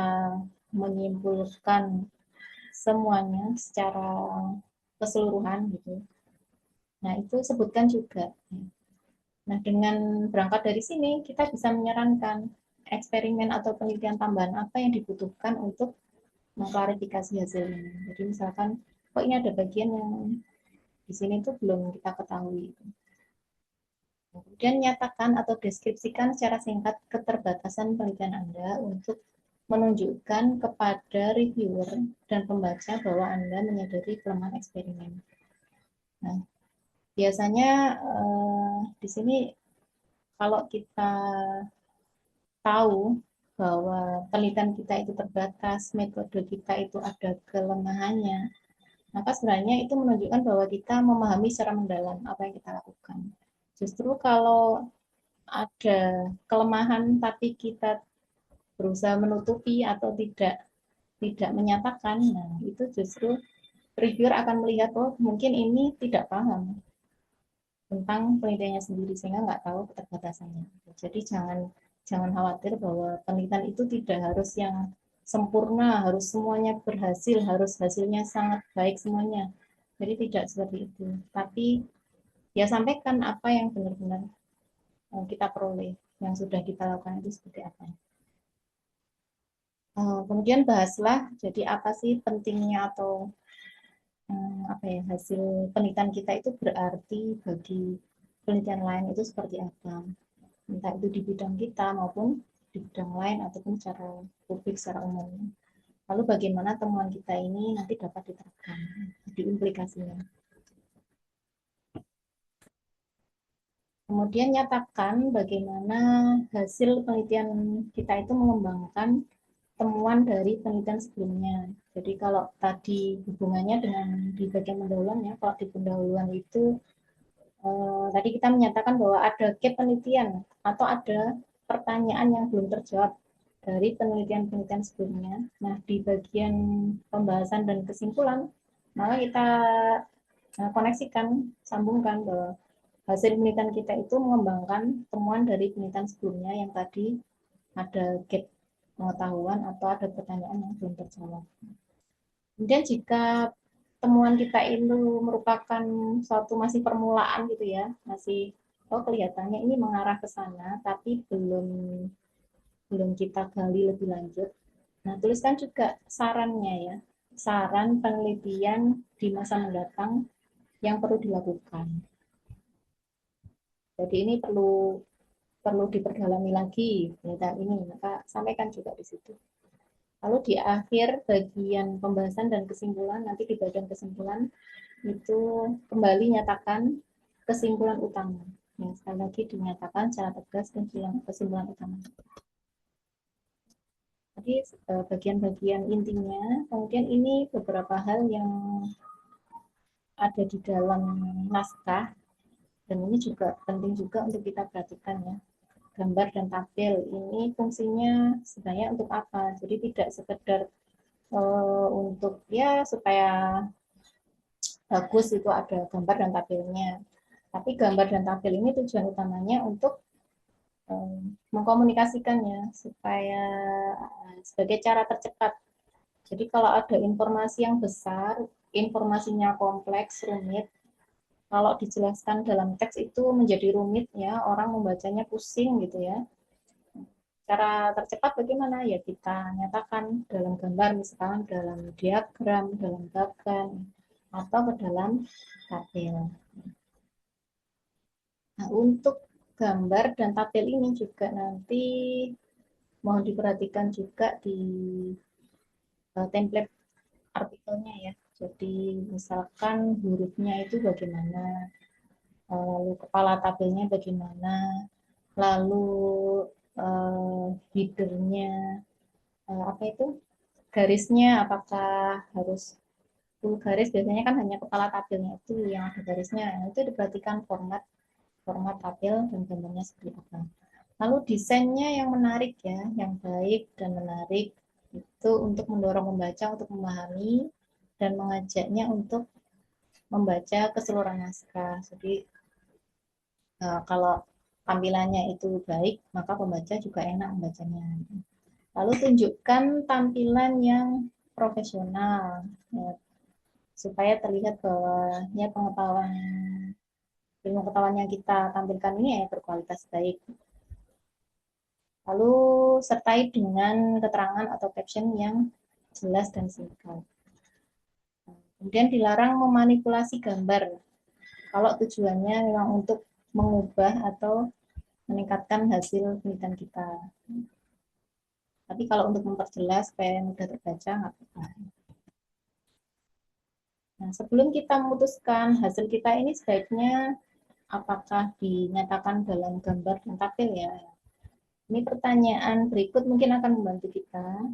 D: menyimpulkan semuanya secara keseluruhan gitu. Nah, itu sebutkan juga. Nah, dengan berangkat dari sini, kita bisa menyarankan eksperimen atau penelitian tambahan apa yang dibutuhkan untuk mengklarifikasi hasil ini. Jadi misalkan, kok ini ada bagian yang di sini tuh belum kita ketahui. Kemudian nyatakan atau deskripsikan secara singkat keterbatasan penelitian Anda untuk menunjukkan kepada reviewer dan pembaca bahwa Anda menyadari kelemahan eksperimen. Nah, biasanya di sini kalau kita tahu bahwa penelitian kita itu terbatas, metode kita itu ada kelemahannya, maka sebenarnya itu menunjukkan bahwa kita memahami secara mendalam apa yang kita lakukan. Justru kalau ada kelemahan tapi kita berusaha menutupi atau tidak menyatakan, nah itu justru reviewer akan melihat, oh mungkin ini tidak paham tentang penelitiannya sendiri sehingga nggak tahu keterbatasannya. Jadi jangan khawatir bahwa penelitian itu tidak harus yang sempurna, harus semuanya berhasil, harus hasilnya sangat baik semuanya. Jadi tidak seperti itu. Tapi ya sampaikan apa yang benar-benar kita peroleh, yang sudah kita lakukan itu seperti apa. Kemudian bahaslah, jadi apa sih pentingnya atau apa ya, hasil penelitian kita itu berarti bagi penelitian lain itu seperti apa, entah itu di bidang kita maupun di bidang lain ataupun secara publik secara umum. Lalu bagaimana temuan kita ini nanti dapat diterapkan di implikasinya. Kemudian nyatakan bagaimana hasil penelitian kita itu mengembangkan temuan dari penelitian sebelumnya. Jadi kalau tadi hubungannya dengan di bagian pendahuluan ya, kalau di pendahuluan itu tadi kita menyatakan bahwa ada gap penelitian atau ada pertanyaan yang belum terjawab dari penelitian-penelitian sebelumnya. Nah, di bagian pembahasan dan kesimpulan, maka kita koneksikan, sambungkan bahwa hasil penelitian kita itu mengembangkan temuan dari penelitian sebelumnya yang tadi ada gap pengetahuan atau ada pertanyaan yang belum terjawab. Kemudian jika temuan kita itu merupakan suatu masih permulaan gitu ya, masih kelihatannya ini mengarah ke sana tapi belum kita gali lebih lanjut. Nah, tuliskan juga sarannya ya. Saran penelitian di masa mendatang yang perlu dilakukan. Jadi ini perlu diperdalami lagi penelitian ini, maka sampaikan juga di situ. Lalu di akhir bagian pembahasan dan kesimpulan, nanti di bagian kesimpulan itu kembali nyatakan kesimpulan utama. Ya, sekali lagi dinyatakan secara tegas kesimpulan utama. Jadi bagian-bagian intinya, kemudian ini beberapa hal yang ada di dalam naskah, dan ini juga penting juga untuk kita perhatikan ya. Gambar dan tabel ini fungsinya sebenarnya untuk apa? Jadi tidak sekedar untuk ya supaya bagus itu ada gambar dan tabelnya. Tapi gambar dan tabel ini tujuan utamanya untuk mengkomunikasikannya supaya sebagai cara tercepat. Jadi kalau ada informasi yang besar, informasinya kompleks, rumit, kalau dijelaskan dalam teks itu menjadi rumit ya, orang membacanya pusing gitu ya. Cara tercepat bagaimana? Ya kita nyatakan dalam gambar, misalkan dalam diagram, dalam bagan, atau ke dalam tabel. Nah, untuk gambar dan tabel ini juga nanti mohon diperhatikan juga di template artikelnya ya. Jadi misalkan hurufnya itu bagaimana, lalu kepala tabelnya bagaimana, lalu headernya, apa itu garisnya apakah harus full garis, biasanya kan hanya kepala tabelnya itu yang ada garisnya. Nah, itu diperhatikan format tabel dan gambarnya seperti apa. Lalu desainnya yang menarik ya, yang baik dan menarik itu untuk mendorong pembaca untuk memahami dan mengajaknya untuk membaca keseluruhan naskah. Jadi kalau tampilannya itu baik, maka pembaca juga enak membacanya. Lalu tunjukkan tampilan yang profesional ya, supaya terlihat bahwa ya ilmu pengetahuan yang kita tampilkan ini ya berkualitas baik. Lalu sertai dengan keterangan atau caption yang jelas dan singkat. Kemudian dilarang memanipulasi gambar kalau tujuannya memang untuk mengubah atau meningkatkan hasil penelitian kita. Tapi kalau untuk memperjelas supaya mudah terbaca, nggak apa-apa. Nah, sebelum kita memutuskan hasil kita ini sebaiknya apakah dinyatakan dalam gambar dan tabel ya. Ini pertanyaan berikut mungkin akan membantu kita.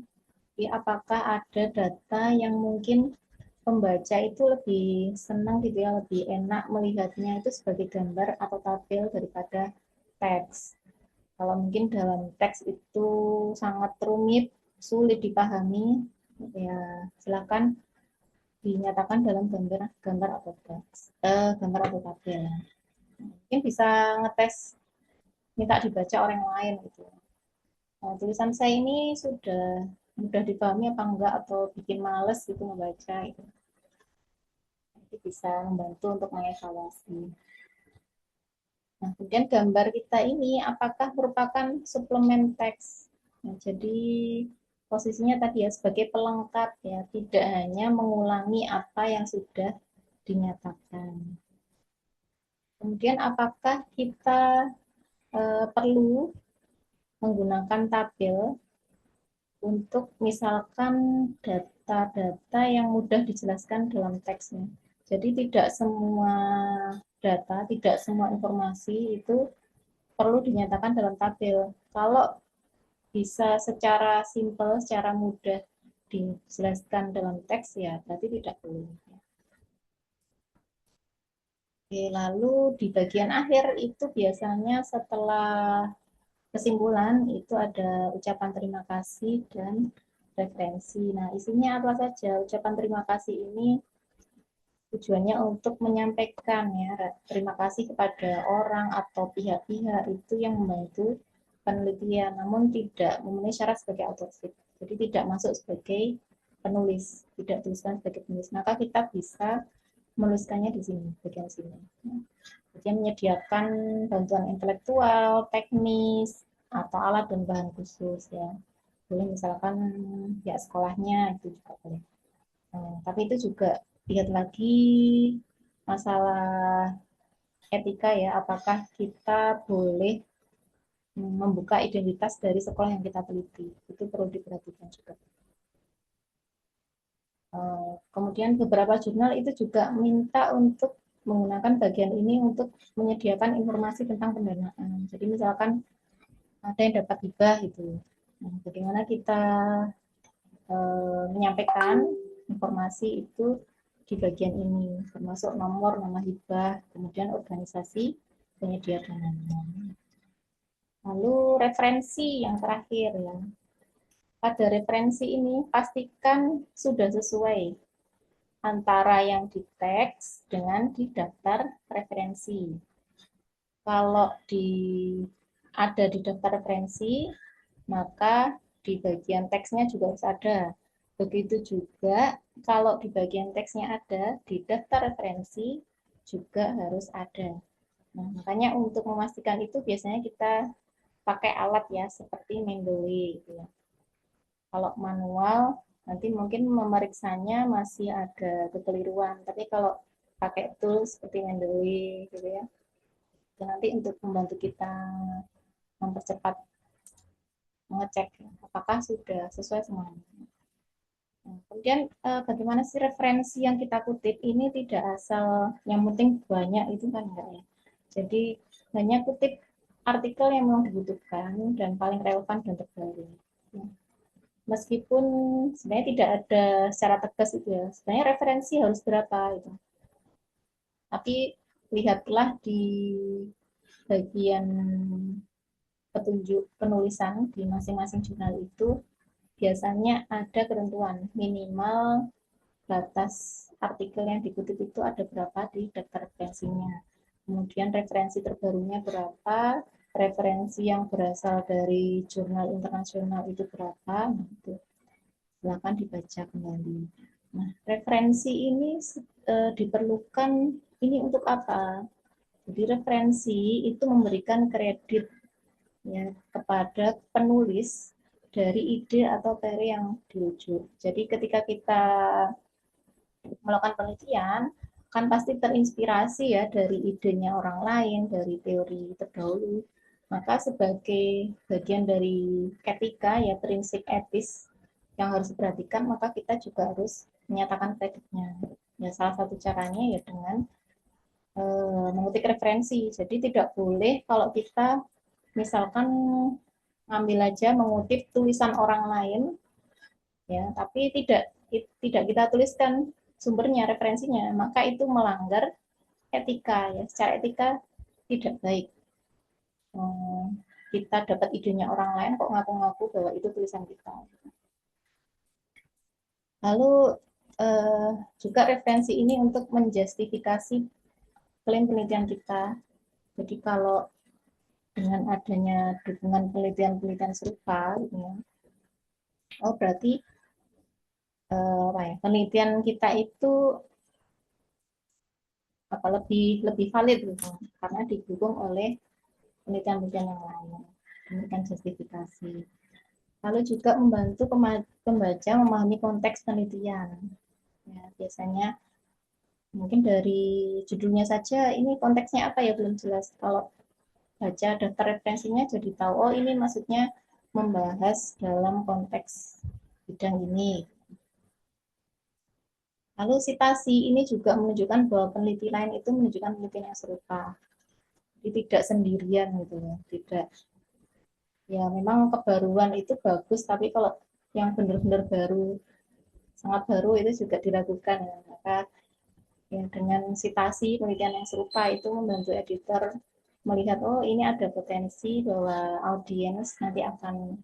D: Jadi, apakah ada data yang mungkin pembaca itu lebih senang gitu ya, lebih enak melihatnya itu sebagai gambar atau tabel daripada teks. Kalau mungkin dalam teks itu sangat rumit, sulit dipahami, ya silakan dinyatakan dalam gambar atau teks, gambar atau tabel. Mungkin bisa ngetes minta dibaca orang lain gitu. Nah, tulisan saya ini sudah mudah dipahami apa enggak atau bikin males gitu membaca itu. Nanti bisa membantu untuk mengevaluasi. Nah, kemudian gambar kita ini apakah merupakan suplemen teks? Nah, jadi posisinya tadi ya sebagai pelengkap ya, tidak hanya mengulangi apa yang sudah dinyatakan. Kemudian apakah kita perlu menggunakan tabel untuk misalkan data-data yang mudah dijelaskan dalam teksnya. Jadi tidak semua data, tidak semua informasi itu perlu dinyatakan dalam tabel. Kalau bisa secara simpel, secara mudah dijelaskan dalam teks ya berarti tidak perlu. Oke, lalu di bagian akhir itu biasanya setelah kesimpulan itu ada ucapan terima kasih dan referensi. Nah, isinya apa saja? Ucapan terima kasih ini tujuannya untuk menyampaikan ya terima kasih kepada orang atau pihak-pihak itu yang membantu penelitian, namun tidak memenuhi syarat sebagai authorship. Jadi tidak masuk sebagai penulis, tidak tuliskan sebagai penulis. Maka kita bisa menuliskannya di sini, bagian sini. Kemudian menyediakan bantuan intelektual, teknis, atau alat dan bahan khusus ya. Boleh misalkan ya sekolahnya itu juga boleh. Tapi itu juga lihat lagi masalah etika ya, apakah kita boleh membuka identitas dari sekolah yang kita teliti. Itu perlu diperhatikan juga. Kemudian beberapa jurnal itu juga minta untuk menggunakan bagian ini untuk menyediakan informasi tentang pendanaan. Jadi misalkan ada yang dapat hibah gitu. Nah, bagaimana kita menyampaikan informasi itu di bagian ini, termasuk nomor, nama hibah, kemudian organisasi penyedia dananya. Lalu referensi yang terakhir ya. Pada referensi ini pastikan sudah sesuai antara yang di teks dengan di daftar referensi. Kalau ada di daftar referensi, maka di bagian teksnya juga harus ada. Begitu juga kalau di bagian teksnya ada, di daftar referensi juga harus ada. Nah, makanya untuk memastikan itu biasanya kita pakai alat ya, seperti Mendeley gitu ya. Kalau manual, nanti mungkin memeriksanya masih ada kekeliruan. Tapi kalau pakai tools seperti Mendeley gitu ya, itu nanti untuk membantu kita mempercepat mengecek apakah sudah sesuai semuanya. Nah, kemudian bagaimana sih referensi yang kita kutip ini tidak asal yang penting banyak itu kan enggak ya. Jadi hanya kutip artikel yang memang dibutuhkan dan paling relevan dan terbaru. Ya. Meskipun sebenarnya tidak ada secara tegas itu ya, sebenarnya referensi harus berapa itu. Tapi lihatlah di bagian petunjuk penulisan di masing-masing jurnal itu biasanya ada ketentuan minimal batas artikel yang dikutip itu ada berapa di daftar referensinya. Kemudian referensi terbarunya berapa, referensi yang berasal dari jurnal internasional itu berapa, nah itu silakan dibaca kembali. Nah, referensi ini diperlukan ini untuk apa? Jadi referensi itu memberikan kredit ya kepada penulis dari ide atau teori yang dirujuk. Jadi ketika kita melakukan penelitian, kan pasti terinspirasi ya dari idenya orang lain, dari teori terdahulu. Maka sebagai bagian dari etika ya prinsip etis yang harus diperhatikan, maka kita juga harus menyatakan kreditnya. Ya salah satu caranya ya dengan mengutip referensi. Jadi tidak boleh kalau kita misalkan ngambil aja mengutip tulisan orang lain ya, tapi tidak kita tuliskan sumbernya, referensinya, maka itu melanggar etika ya. Secara etika tidak baik. Kita dapat idenya orang lain kok ngaku-ngaku bahwa itu tulisan kita. Lalu juga referensi ini untuk menjustifikasi klaim penelitian kita. Jadi kalau dengan adanya dukungan penelitian-penelitian serupa, gitu ya, oh berarti penelitian kita itu apa lebih valid gitu, karena didukung oleh penelitian-penelitian yang lain, demikian justifikasi. Lalu juga membantu pembaca memahami konteks penelitian. Ya, biasanya mungkin dari judulnya saja ini konteksnya apa ya belum jelas. Kalau baca daftar referensinya jadi tahu, oh ini maksudnya membahas dalam konteks bidang ini. Lalu sitasi ini juga menunjukkan bahwa peneliti lain itu menunjukkan penelitian yang serupa. Jadi tidak sendirian gitu ya, tidak. Ya memang kebaruan itu bagus, tapi kalau yang benar-benar baru, sangat baru itu juga diragukan ya. Maka ya, dengan sitasi penelitian yang serupa itu membantu editor melihat, oh ini ada potensi bahwa audiens nanti akan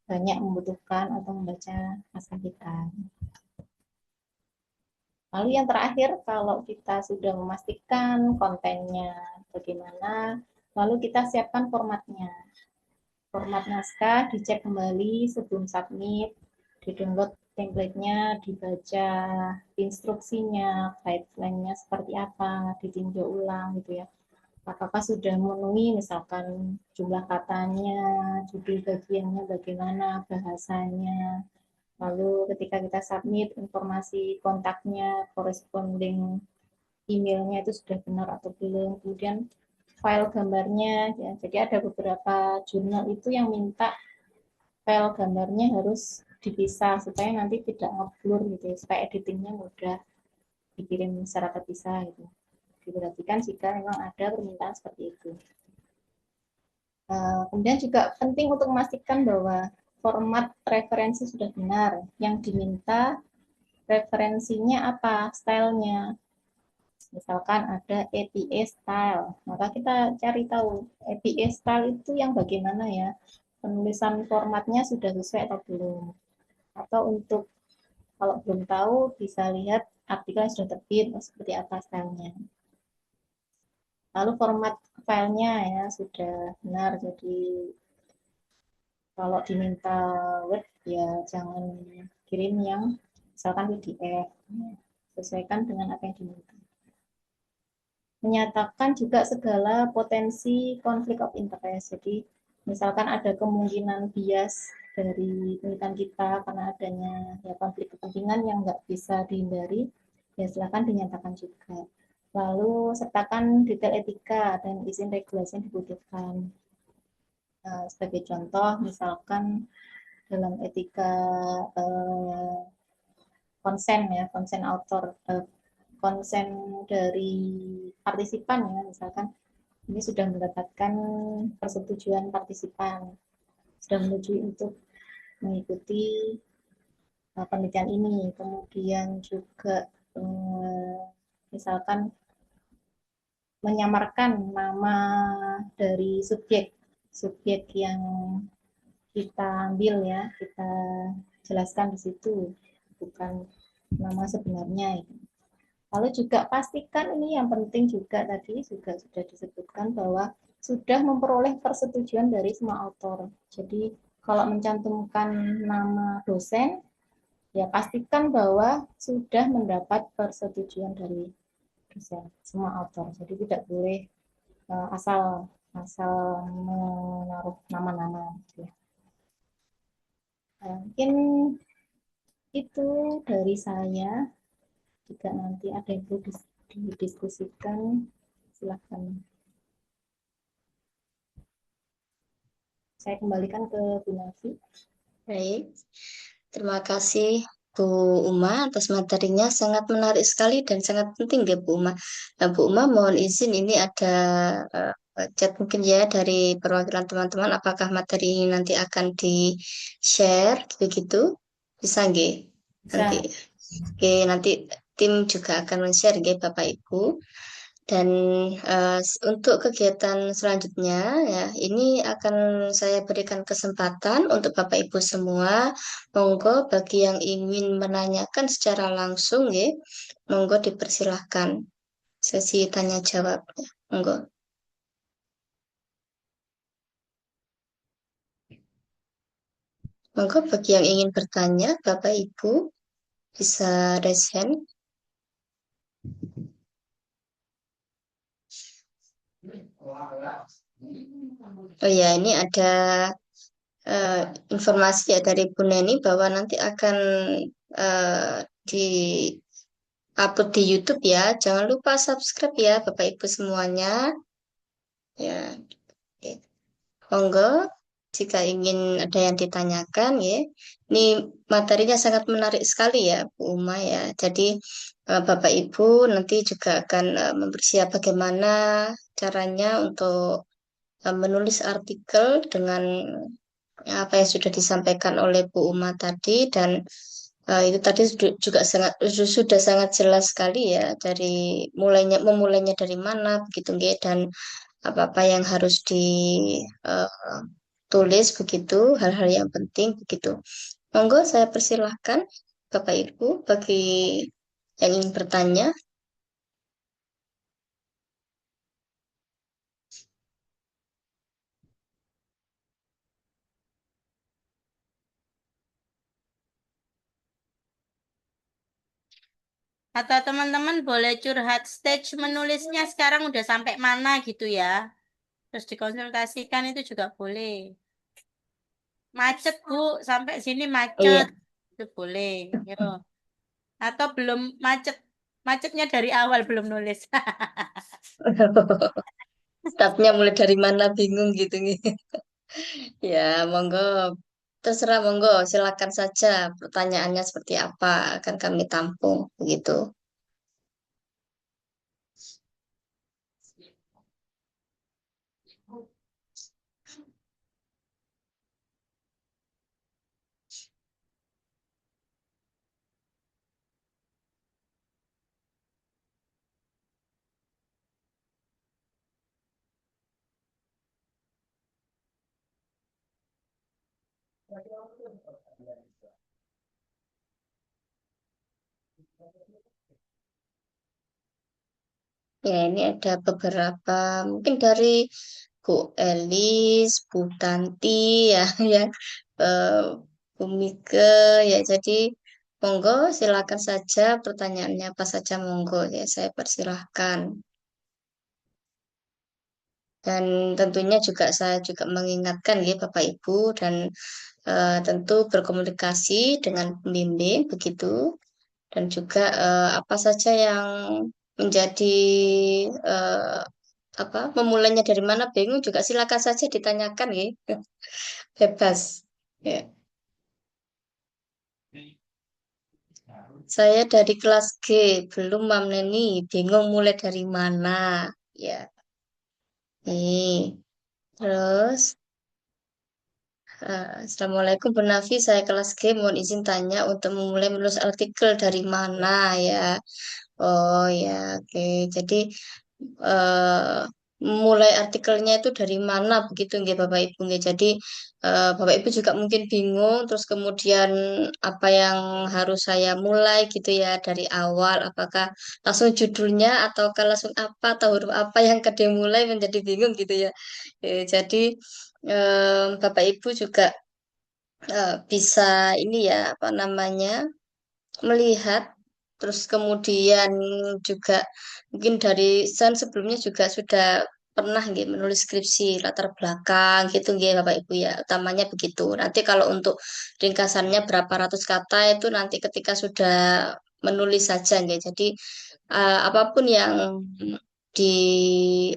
D: banyak membutuhkan atau membaca naskah kita. Lalu yang terakhir, kalau kita sudah memastikan kontennya bagaimana, lalu kita siapkan formatnya. Format naskah dicek kembali sebelum submit, di-download template-nya, dibaca instruksinya, guideline-nya seperti apa, ditinjau ulang gitu ya. Apakah sudah memenuhi misalkan jumlah katanya, judul bagiannya bagaimana, bahasanya, lalu ketika kita submit informasi kontaknya, corresponding emailnya itu sudah benar atau belum, kemudian file gambarnya ya. Jadi ada beberapa jurnal itu yang minta file gambarnya harus dipisah supaya nanti tidak ngeblur gitu ya, supaya editingnya mudah dikirim secara terpisah gitu. Diperhatikan jika memang ada permintaan seperti itu. Kemudian juga penting untuk memastikan bahwa format referensi sudah benar. Yang diminta referensinya apa, stylenya. Misalkan ada APA style, maka kita cari tahu APA style itu yang bagaimana ya, penulisan formatnya sudah sesuai atau belum. Atau untuk kalau belum tahu bisa lihat artikel yang sudah terbit seperti apa stylenya. Lalu format filenya ya sudah benar, jadi kalau diminta Word ya jangan kirim yang misalkan PDF, sesuaikan dengan apa yang diminta. Menyatakan juga segala potensi konflik of interest. Jadi misalkan ada kemungkinan bias dari penelitian kita karena adanya ya konflik kepentingan yang nggak bisa dihindari, ya silakan dinyatakan juga. Lalu sertakan detail etika dan izin regulasi yang dibutuhkan. Sebagai contoh, misalkan dalam etika konsen ya, konsen autor, konsen dari partisipan ya, misalkan ini sudah mendapatkan persetujuan partisipan, sudah menyetujui untuk mengikuti penelitian ini. Kemudian juga misalkan menyamarkan nama dari subjek yang kita ambil ya, kita jelaskan di situ, bukan nama sebenarnya. Lalu juga pastikan ini yang penting juga tadi juga sudah disebutkan bahwa sudah memperoleh persetujuan dari semua autor. Jadi kalau mencantumkan nama dosen, ya pastikan bahwa sudah mendapat persetujuan dari dosen, semua autor. Jadi tidak boleh asal menaruh nama-nama. Ya. Mungkin itu dari saya. Jika nanti ada yang perlu didiskusikan, silakan. Saya kembalikan ke Bu Nafi.
C: Baik, terima kasih Bu Uma atas materinya, sangat menarik sekali dan sangat penting ya Bu Uma. Nah, Bu Uma mohon izin ini ada chat mungkin ya dari perwakilan teman-teman, apakah materi ini nanti akan di-share gitu-gitu? Bisa nggih? Nanti.
D: Bisa.
C: Oke, nanti tim juga akan men-share nggih Bapak Ibu. Dan untuk kegiatan selanjutnya ya, ini akan saya berikan kesempatan untuk Bapak Ibu semua. Monggo bagi yang ingin menanyakan secara langsung ya, monggo dipersilahkan sesi tanya jawab. Ya. Monggo. Monggo bagi yang ingin bertanya, Bapak Ibu bisa raise hand. Oh ya, ini ada eh, informasi ya dari Bu Neni bahwa nanti akan di upload di YouTube ya. Jangan lupa subscribe ya Bapak Ibu semuanya. Ya, oke. Monggo jika ingin ada yang ditanyakan ya. Ini materinya sangat menarik sekali ya Bu Uma ya. Jadi Bapak Ibu nanti juga akan mempersiapkan bagaimana caranya untuk menulis artikel dengan apa yang sudah disampaikan oleh Bu Uma tadi dan itu tadi juga sudah sangat jelas sekali ya dari memulainya dari mana begitu nggih dan apa-apa yang harus ditulis begitu hal-hal yang penting begitu. Monggo saya persilahkan Bapak Ibu bagi yang ingin bertanya.
A: Atau teman-teman boleh curhat stage menulisnya sekarang udah sampai mana gitu ya. Terus dikonsultasikan itu juga boleh. Macet Bu, sampai sini
C: Iya.
A: macet. Itu boleh. Yo. Atau belum macet. Macetnya dari awal belum nulis.
C: Startnya mulai dari mana bingung gitu nih. Ya, monggo. Terserah monggo, silakan saja pertanyaannya seperti apa akan kami tampung begitu. Ya, ini ada beberapa mungkin dari Bu Elis, Bu Tanti ya, ya, eh, Bu Mika ya. Jadi monggo silakan saja pertanyaannya apa saja monggo ya saya persilahkan. Dan tentunya juga saya juga mengingatkan ya Bapak Ibu dan tentu berkomunikasi dengan pembimbing begitu dan juga apa saja yang menjadi eh, apa memulainya dari mana bingung juga silakan saja ditanyakan ya bebas ya. Saya dari kelas G belum Mam Neni bingung mulai dari mana ya nih terus Assalamualaikum Bu Nafi, saya kelas G, mohon izin tanya untuk memulai menulis artikel dari mana ya? Oh ya, oke. Jadi eh mulai artikelnya itu dari mana begitu nggih Bapak Ibu nggih. Jadi Bapak Ibu juga mungkin bingung terus kemudian apa yang harus saya mulai gitu ya dari awal apakah langsung judulnya ataukah langsung apa atau huruf apa yang dimulai menjadi bingung gitu ya. Jadi Bapak Ibu juga bisa ini ya apa namanya melihat terus kemudian juga mungkin dari sebelumnya juga sudah pernah nggih menulis skripsi latar belakang gitu nggih Bapak Ibu ya utamanya begitu nanti kalau untuk ringkasannya berapa ratus kata itu nanti ketika sudah menulis saja nggih jadi apapun yang di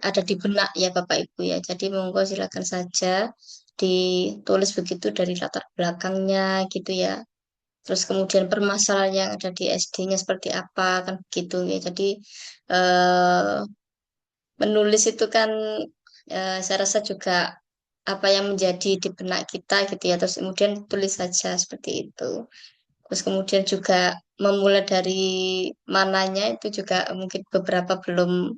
C: ada di benak ya Bapak Ibu ya jadi monggo silakan saja ditulis begitu dari latar belakangnya gitu ya. Terus kemudian permasalahan yang ada di SD-nya seperti apa kan begitu ya. Jadi eh, menulis itu kan saya rasa juga apa yang menjadi di benak kita gitu ya. Terus kemudian tulis saja seperti itu. Terus kemudian juga memulai dari mananya itu juga mungkin beberapa belum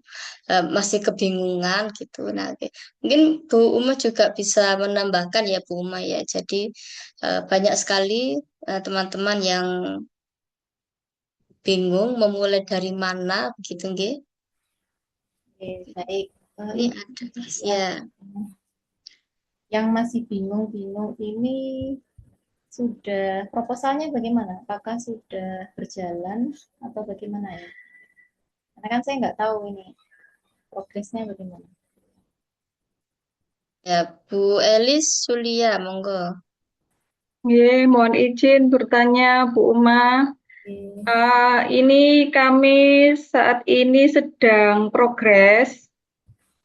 C: masih kebingungan gitu. Nah, oke. Mungkin Bu Uma juga bisa menambahkan ya Bu Uma ya. Jadi banyak sekali teman-teman yang bingung memulai dari mana begitu nggih.
D: Oke, baik.
C: Ini
D: Ini
C: ada
D: yang
C: ya.
D: masih bingung-bingung ini sudah proposalnya bagaimana? Apakah sudah berjalan atau bagaimana ya? Karena kan saya nggak tahu ini progresnya bagaimana.
C: Ya, Bu Elis Sulia, monggo.
E: Mohon izin bertanya, Bu Uma.
D: Oke.
E: Ini kami saat ini sedang progres.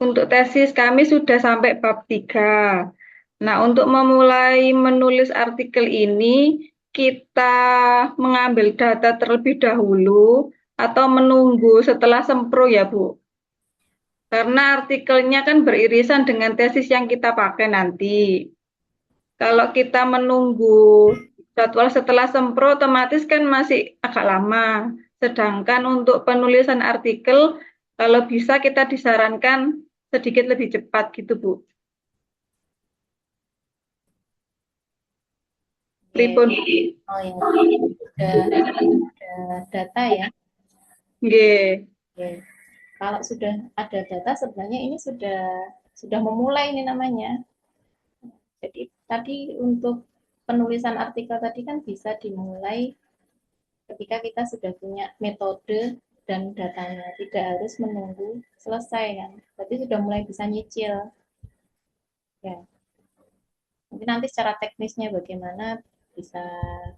E: Untuk tesis kami sudah sampai bab 3. Nah, untuk memulai menulis artikel ini, kita mengambil data terlebih dahulu atau menunggu setelah sempro ya, Bu? Karena artikelnya kan beririsan dengan tesis yang kita pakai nanti. Kalau kita menunggu jadwal setelah sempro, otomatis kan masih agak lama. Sedangkan untuk penulisan artikel, kalau bisa kita disarankan sedikit lebih cepat gitu, Bu. Pripun?
D: Oh ya, sudah data ya.
E: Nggih.
D: Oke. Kalau sudah ada data, sebenarnya ini sudah memulai ini namanya. Jadi tadi untuk penulisan artikel tadi kan bisa dimulai ketika kita sudah punya metode dan datanya, tidak harus menunggu selesai kan. Berarti sudah mulai bisa nyicil. Ya, mungkin nanti secara teknisnya bagaimana bisa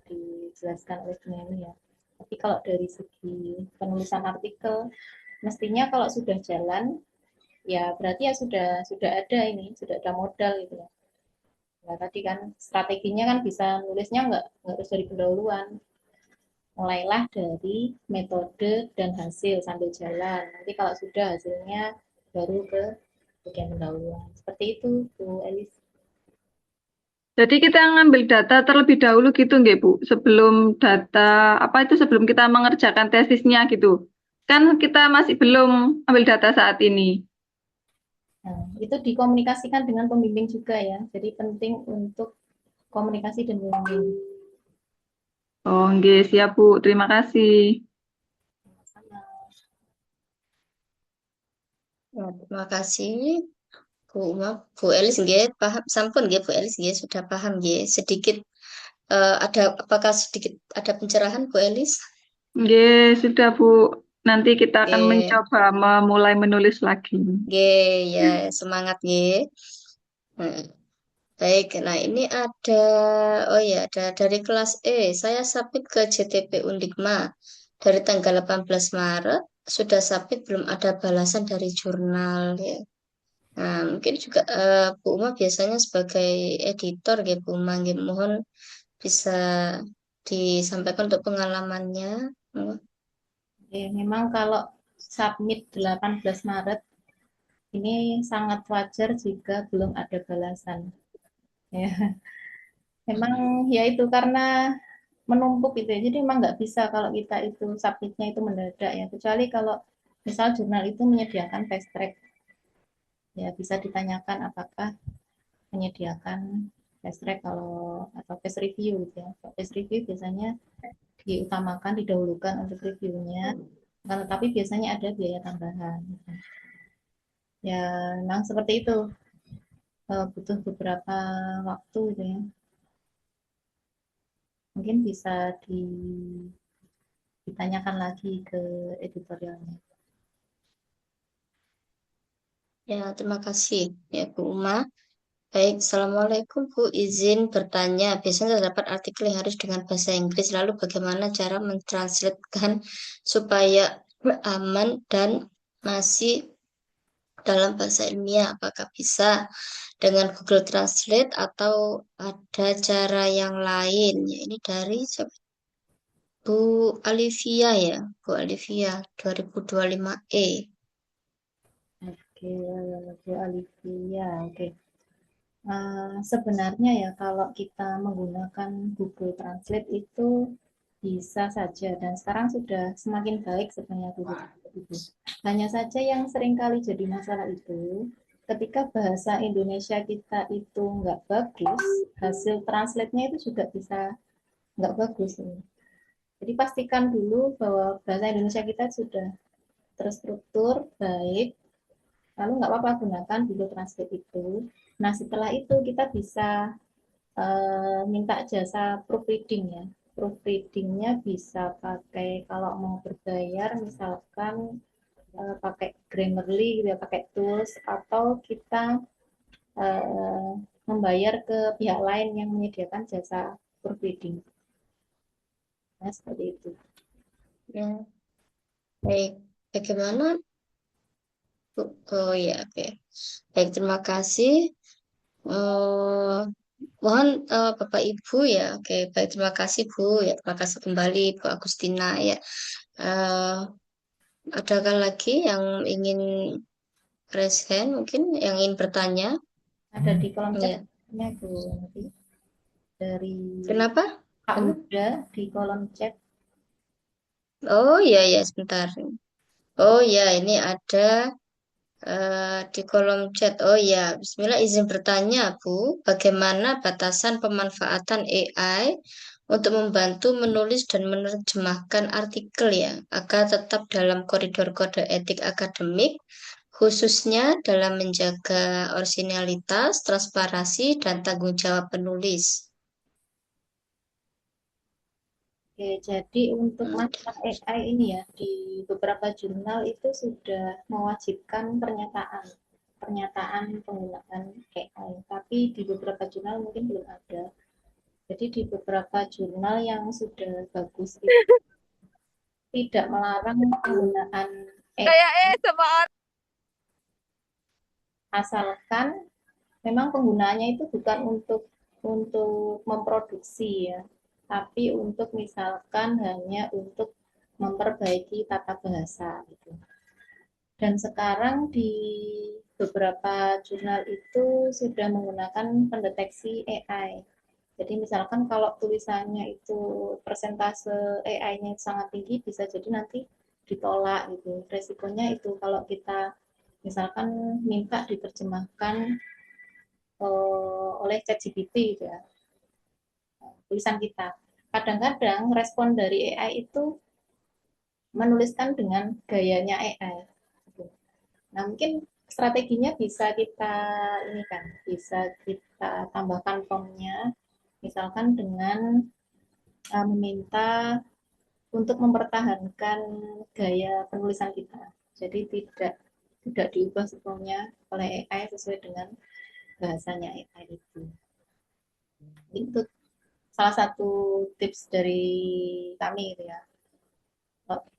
D: dijelaskan oleh Bu Neni ya. Tapi kalau dari segi penulisan artikel, mestinya kalau sudah jalan, ya berarti ya sudah ada ini, sudah ada modal gitu ya. Nah, tadi kan strateginya kan bisa nulisnya nggak harus dari pendahuluan. Mulailah dari metode dan hasil sambil jalan. Nanti kalau sudah hasilnya baru ke bagian pendahuluan. Seperti itu, Bu Elis.
E: Jadi kita ngambil data terlebih dahulu gitu nggih, Bu? Sebelum sebelum kita mengerjakan tesisnya gitu. Kan kita masih belum ambil data saat ini.
D: Nah, itu dikomunikasikan dengan pembimbing juga ya. Jadi penting untuk komunikasi dan pembimbing.
E: Oh, nggih, siap, Bu. Terima kasih.
D: Sama.
C: Ya, terima kasih. Bu Elis nggih paham sampun nggih Bu Elis nggih sudah paham nggih sedikit apakah sedikit ada pencerahan Bu Elis?
E: Nggih, sudah, Bu. Nanti kita akan
C: Nggih,
E: mencoba memulai menulis lagi.
C: nggih ya semangat nggih. Hmm, baik, nah ini oh ya ada dari kelas E. Saya submit ke JTP Undikma dari tanggal 18 Maret sudah submit belum ada balasan dari jurnal ya. Nah, mungkin juga Bu Uma biasanya sebagai editor ya Bu Uma, nggih, mohon bisa disampaikan untuk pengalamannya.
D: Memang kalau submit 18 Maret ini sangat wajar jika belum ada balasan. Ya, memang ya itu karena menumpuk gitu ya. Jadi memang nggak bisa kalau kita itu submitnya itu mendadak ya. Kecuali kalau misal jurnal itu menyediakan fast track, ya bisa ditanyakan apakah menyediakan fast track kalau atau fast review gitu ya. Kalau fast review biasanya diutamakan, didahulukan untuk reviewnya. Kan, tapi biasanya ada biaya tambahan. Ya, memang seperti itu. Butuh beberapa waktu gitu ya. Mungkin bisa ditanyakan lagi ke editorialnya.
C: Ya, terima kasih ya Bu Uma. Baik, Assalamualaikum Bu, izin bertanya. Biasanya terdapat artikel yang harus dengan bahasa Inggris, lalu bagaimana cara mentranslatekan supaya aman dan masih dalam bahasa ilmiah? Apakah bisa dengan Google Translate atau ada cara yang lain? Ya, ini dari siapa? Bu Alivia ya, Bu Alivia 2025E.
D: Oke, Bu Alivia. Oke. Sebenarnya ya kalau kita menggunakan Google Translate itu bisa saja dan sekarang sudah semakin baik sebenarnya Google Translate itu. Hanya saja yang seringkali jadi masalah itu ketika bahasa Indonesia kita itu nggak bagus, hasil translate-nya itu juga bisa nggak bagus. Jadi pastikan dulu bahwa bahasa Indonesia kita sudah terstruktur, baik, lalu nggak apa-apa gunakan Google Translate itu. Nah setelah itu kita bisa minta jasa proofreading ya. Proofreadingnya bisa pakai kalau mau berbayar misalkan pakai Grammarly gitu ya, pakai tools atau kita eh, membayar ke pihak lain yang menyediakan jasa proofreading. Nah, seperti itu.
C: Ya, baik. Bagaimana, Bu? Oh ya, oke. Baik, terima kasih. Eh, mohon Bapak Ibu ya. Oke, baik, terima kasih Bu. Ya, terima kasih kembali Bu Agustina ya. Eh, adakah lagi yang ingin raise hand, mungkin yang ingin bertanya?
D: Ada di kolom
C: Ya.
D: chatnya Bu, nanti dari
C: Kenapa?
D: Kak Uda di kolom chat.
C: Oh ya ya, sebentar. Oh ya, ini ada di kolom chat. Oh ya, Bismillah, izin bertanya, Bu, bagaimana batasan pemanfaatan AI untuk membantu menulis dan menerjemahkan artikel ya, agar tetap dalam koridor kode etik akademik, khususnya dalam menjaga orisinalitas, transparansi, dan tanggung jawab penulis.
D: Oke, jadi untuk
C: Hmm,
D: masalah AI ini ya, di beberapa jurnal itu sudah mewajibkan pernyataan penggunaan AI, tapi di beberapa jurnal mungkin belum ada. Jadi di beberapa jurnal yang sudah bagus itu tidak melarang penggunaan AI, asalkan memang penggunaannya itu bukan untuk memproduksi ya, tapi untuk misalkan hanya untuk memperbaiki tata bahasa gitu. Dan sekarang di beberapa jurnal itu sudah menggunakan pendeteksi AI. Jadi misalkan kalau tulisannya itu persentase AI-nya sangat tinggi, bisa jadi nanti ditolak gitu. Resikonya itu kalau kita misalkan minta diterjemahkan oleh ChatGPT gitu ya, tulisan kita. Kadang-kadang respon dari AI itu menuliskan dengan gayanya AI. Nah, mungkin strateginya bisa kita ini kan, bisa kita tambahkan formnya, misalkan dengan meminta untuk mempertahankan gaya penulisan kita. Jadi tidak diubah sebelumnya oleh AI sesuai dengan bahasanya AI itu. Itu salah satu tips dari kami gitu ya.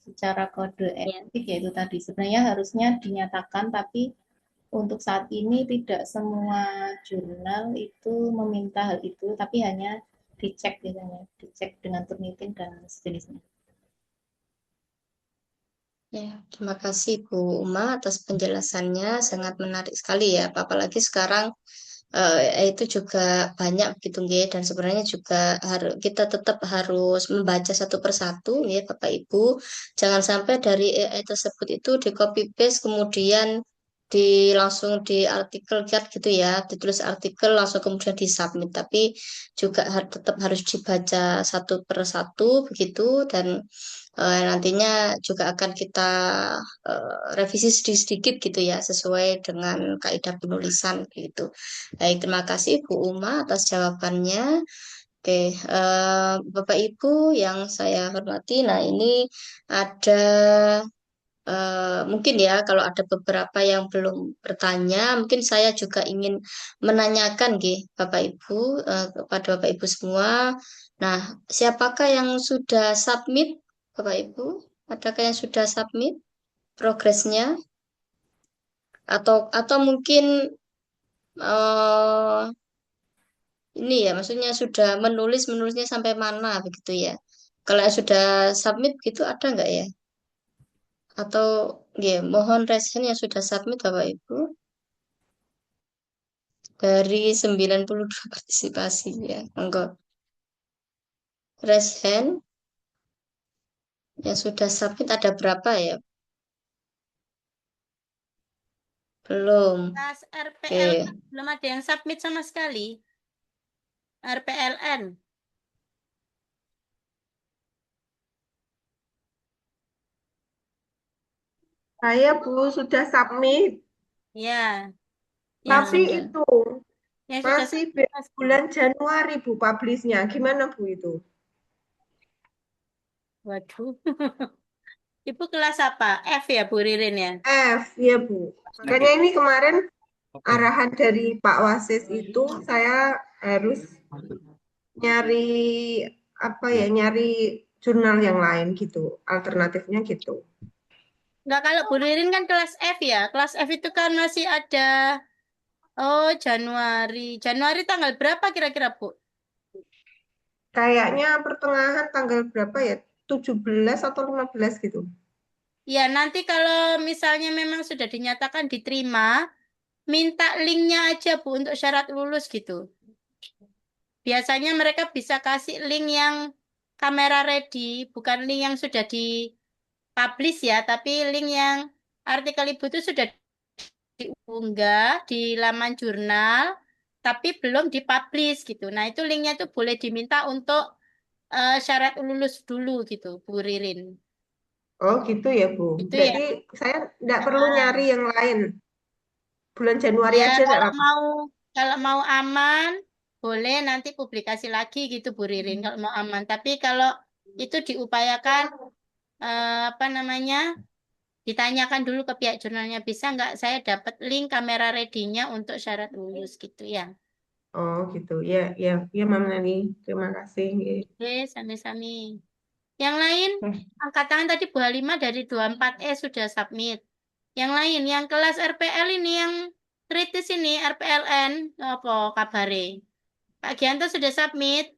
D: Secara kode
C: ya.
D: etik yaitu tadi sebenarnya harusnya dinyatakan, tapi untuk saat ini tidak semua jurnal itu meminta hal itu, tapi hanya dicek biasanya, dicek dengan Turnitin dan sejenisnya.
C: Ya, terima kasih Bu Uma atas penjelasannya, sangat menarik sekali ya. Apalagi sekarang itu juga banyak gitu nggih, dan sebenarnya juga harus kita tetap harus membaca satu persatu ya Bapak Ibu. Jangan sampai dari AI tersebut itu di copy paste kemudian langsung di artikel gitu ya, ditulis artikel langsung kemudian disubmit, tapi juga tetap harus dibaca satu persatu begitu, dan nantinya juga akan kita revisi sedikit-sedikit gitu ya, sesuai dengan kaidah penulisan gitu. Baik, terima kasih Bu Uma atas jawabannya. Oke, Bapak Ibu yang saya hormati, nah ini ada mungkin ya kalau ada beberapa yang belum bertanya, mungkin saya juga ingin menanyakan Bapak Ibu, kepada Bapak Ibu semua. Nah, siapakah yang sudah submit, Bapak Ibu? Adakah yang sudah submit progresnya? Atau mungkin eh ini ya, maksudnya sudah menulisnya sampai mana begitu ya? Kalau yang sudah submit gitu ada nggak ya? Atau ya, mohon resen yang sudah submit Bapak Ibu. Dari 92 partisipasi ya. Monggo. Raise hand yang sudah submit ada berapa ya? Belum.
A: Kelas RPL
C: Oke.
A: belum ada yang submit sama sekali. RPLN.
F: Saya Bu sudah submit,
A: Ya, yang
F: tapi
A: sudah
F: itu
A: yang sudah
F: masih
A: submit.
F: bulan Januari Bu publishnya. Gimana Bu itu?
A: Waduh. Ibu kelas apa? F ya Bu Ririn ya?
F: F, ya Bu. Makanya ini kemarin arahan dari Pak Wasis itu saya harus nyari nyari jurnal yang lain gitu, alternatifnya gitu.
A: Enggak, kalau Bu Ririn kan kelas F ya. Kelas F itu kan masih ada, oh Januari. Januari tanggal berapa kira-kira, Bu?
F: Kayaknya pertengahan tanggal berapa ya? 17 atau 15 gitu.
A: Ya, nanti kalau misalnya memang sudah dinyatakan diterima, minta linknya aja, Bu, untuk syarat lulus gitu. Biasanya mereka bisa kasih link yang kamera ready, bukan link yang sudah di-publish ya, tapi link yang artikel Ibu itu sudah diunggah di laman jurnal, tapi belum dipublish gitu. Nah, itu linknya itu boleh diminta untuk syarat lulus dulu gitu, Bu Ririn.
F: Oh gitu ya Bu.
A: Itu ya.
F: Berarti saya nggak perlu nyari
A: Nah,
F: yang lain. Bulan Januari
A: ya
F: aja nggak apa-apa.
A: kalau mau aman, boleh nanti publikasi lagi gitu, Bu Ririn, kalau mau aman. Tapi kalau itu diupayakan apa namanya? Ditanyakan dulu ke pihak jurnalnya, bisa nggak saya dapat link kamera ready-nya untuk syarat lulus gitu ya.
F: Oh gitu. Ya, ya, ya Mam Nani. Terima kasih.
A: Oke, sami-sami. Yang lain, angkat tangan tadi Bu Halimah dari 24E sudah submit. Yang lain, yang kelas RPL ini, yang kritis ini, RPLN, apa kabare? Pak Gianto sudah submit.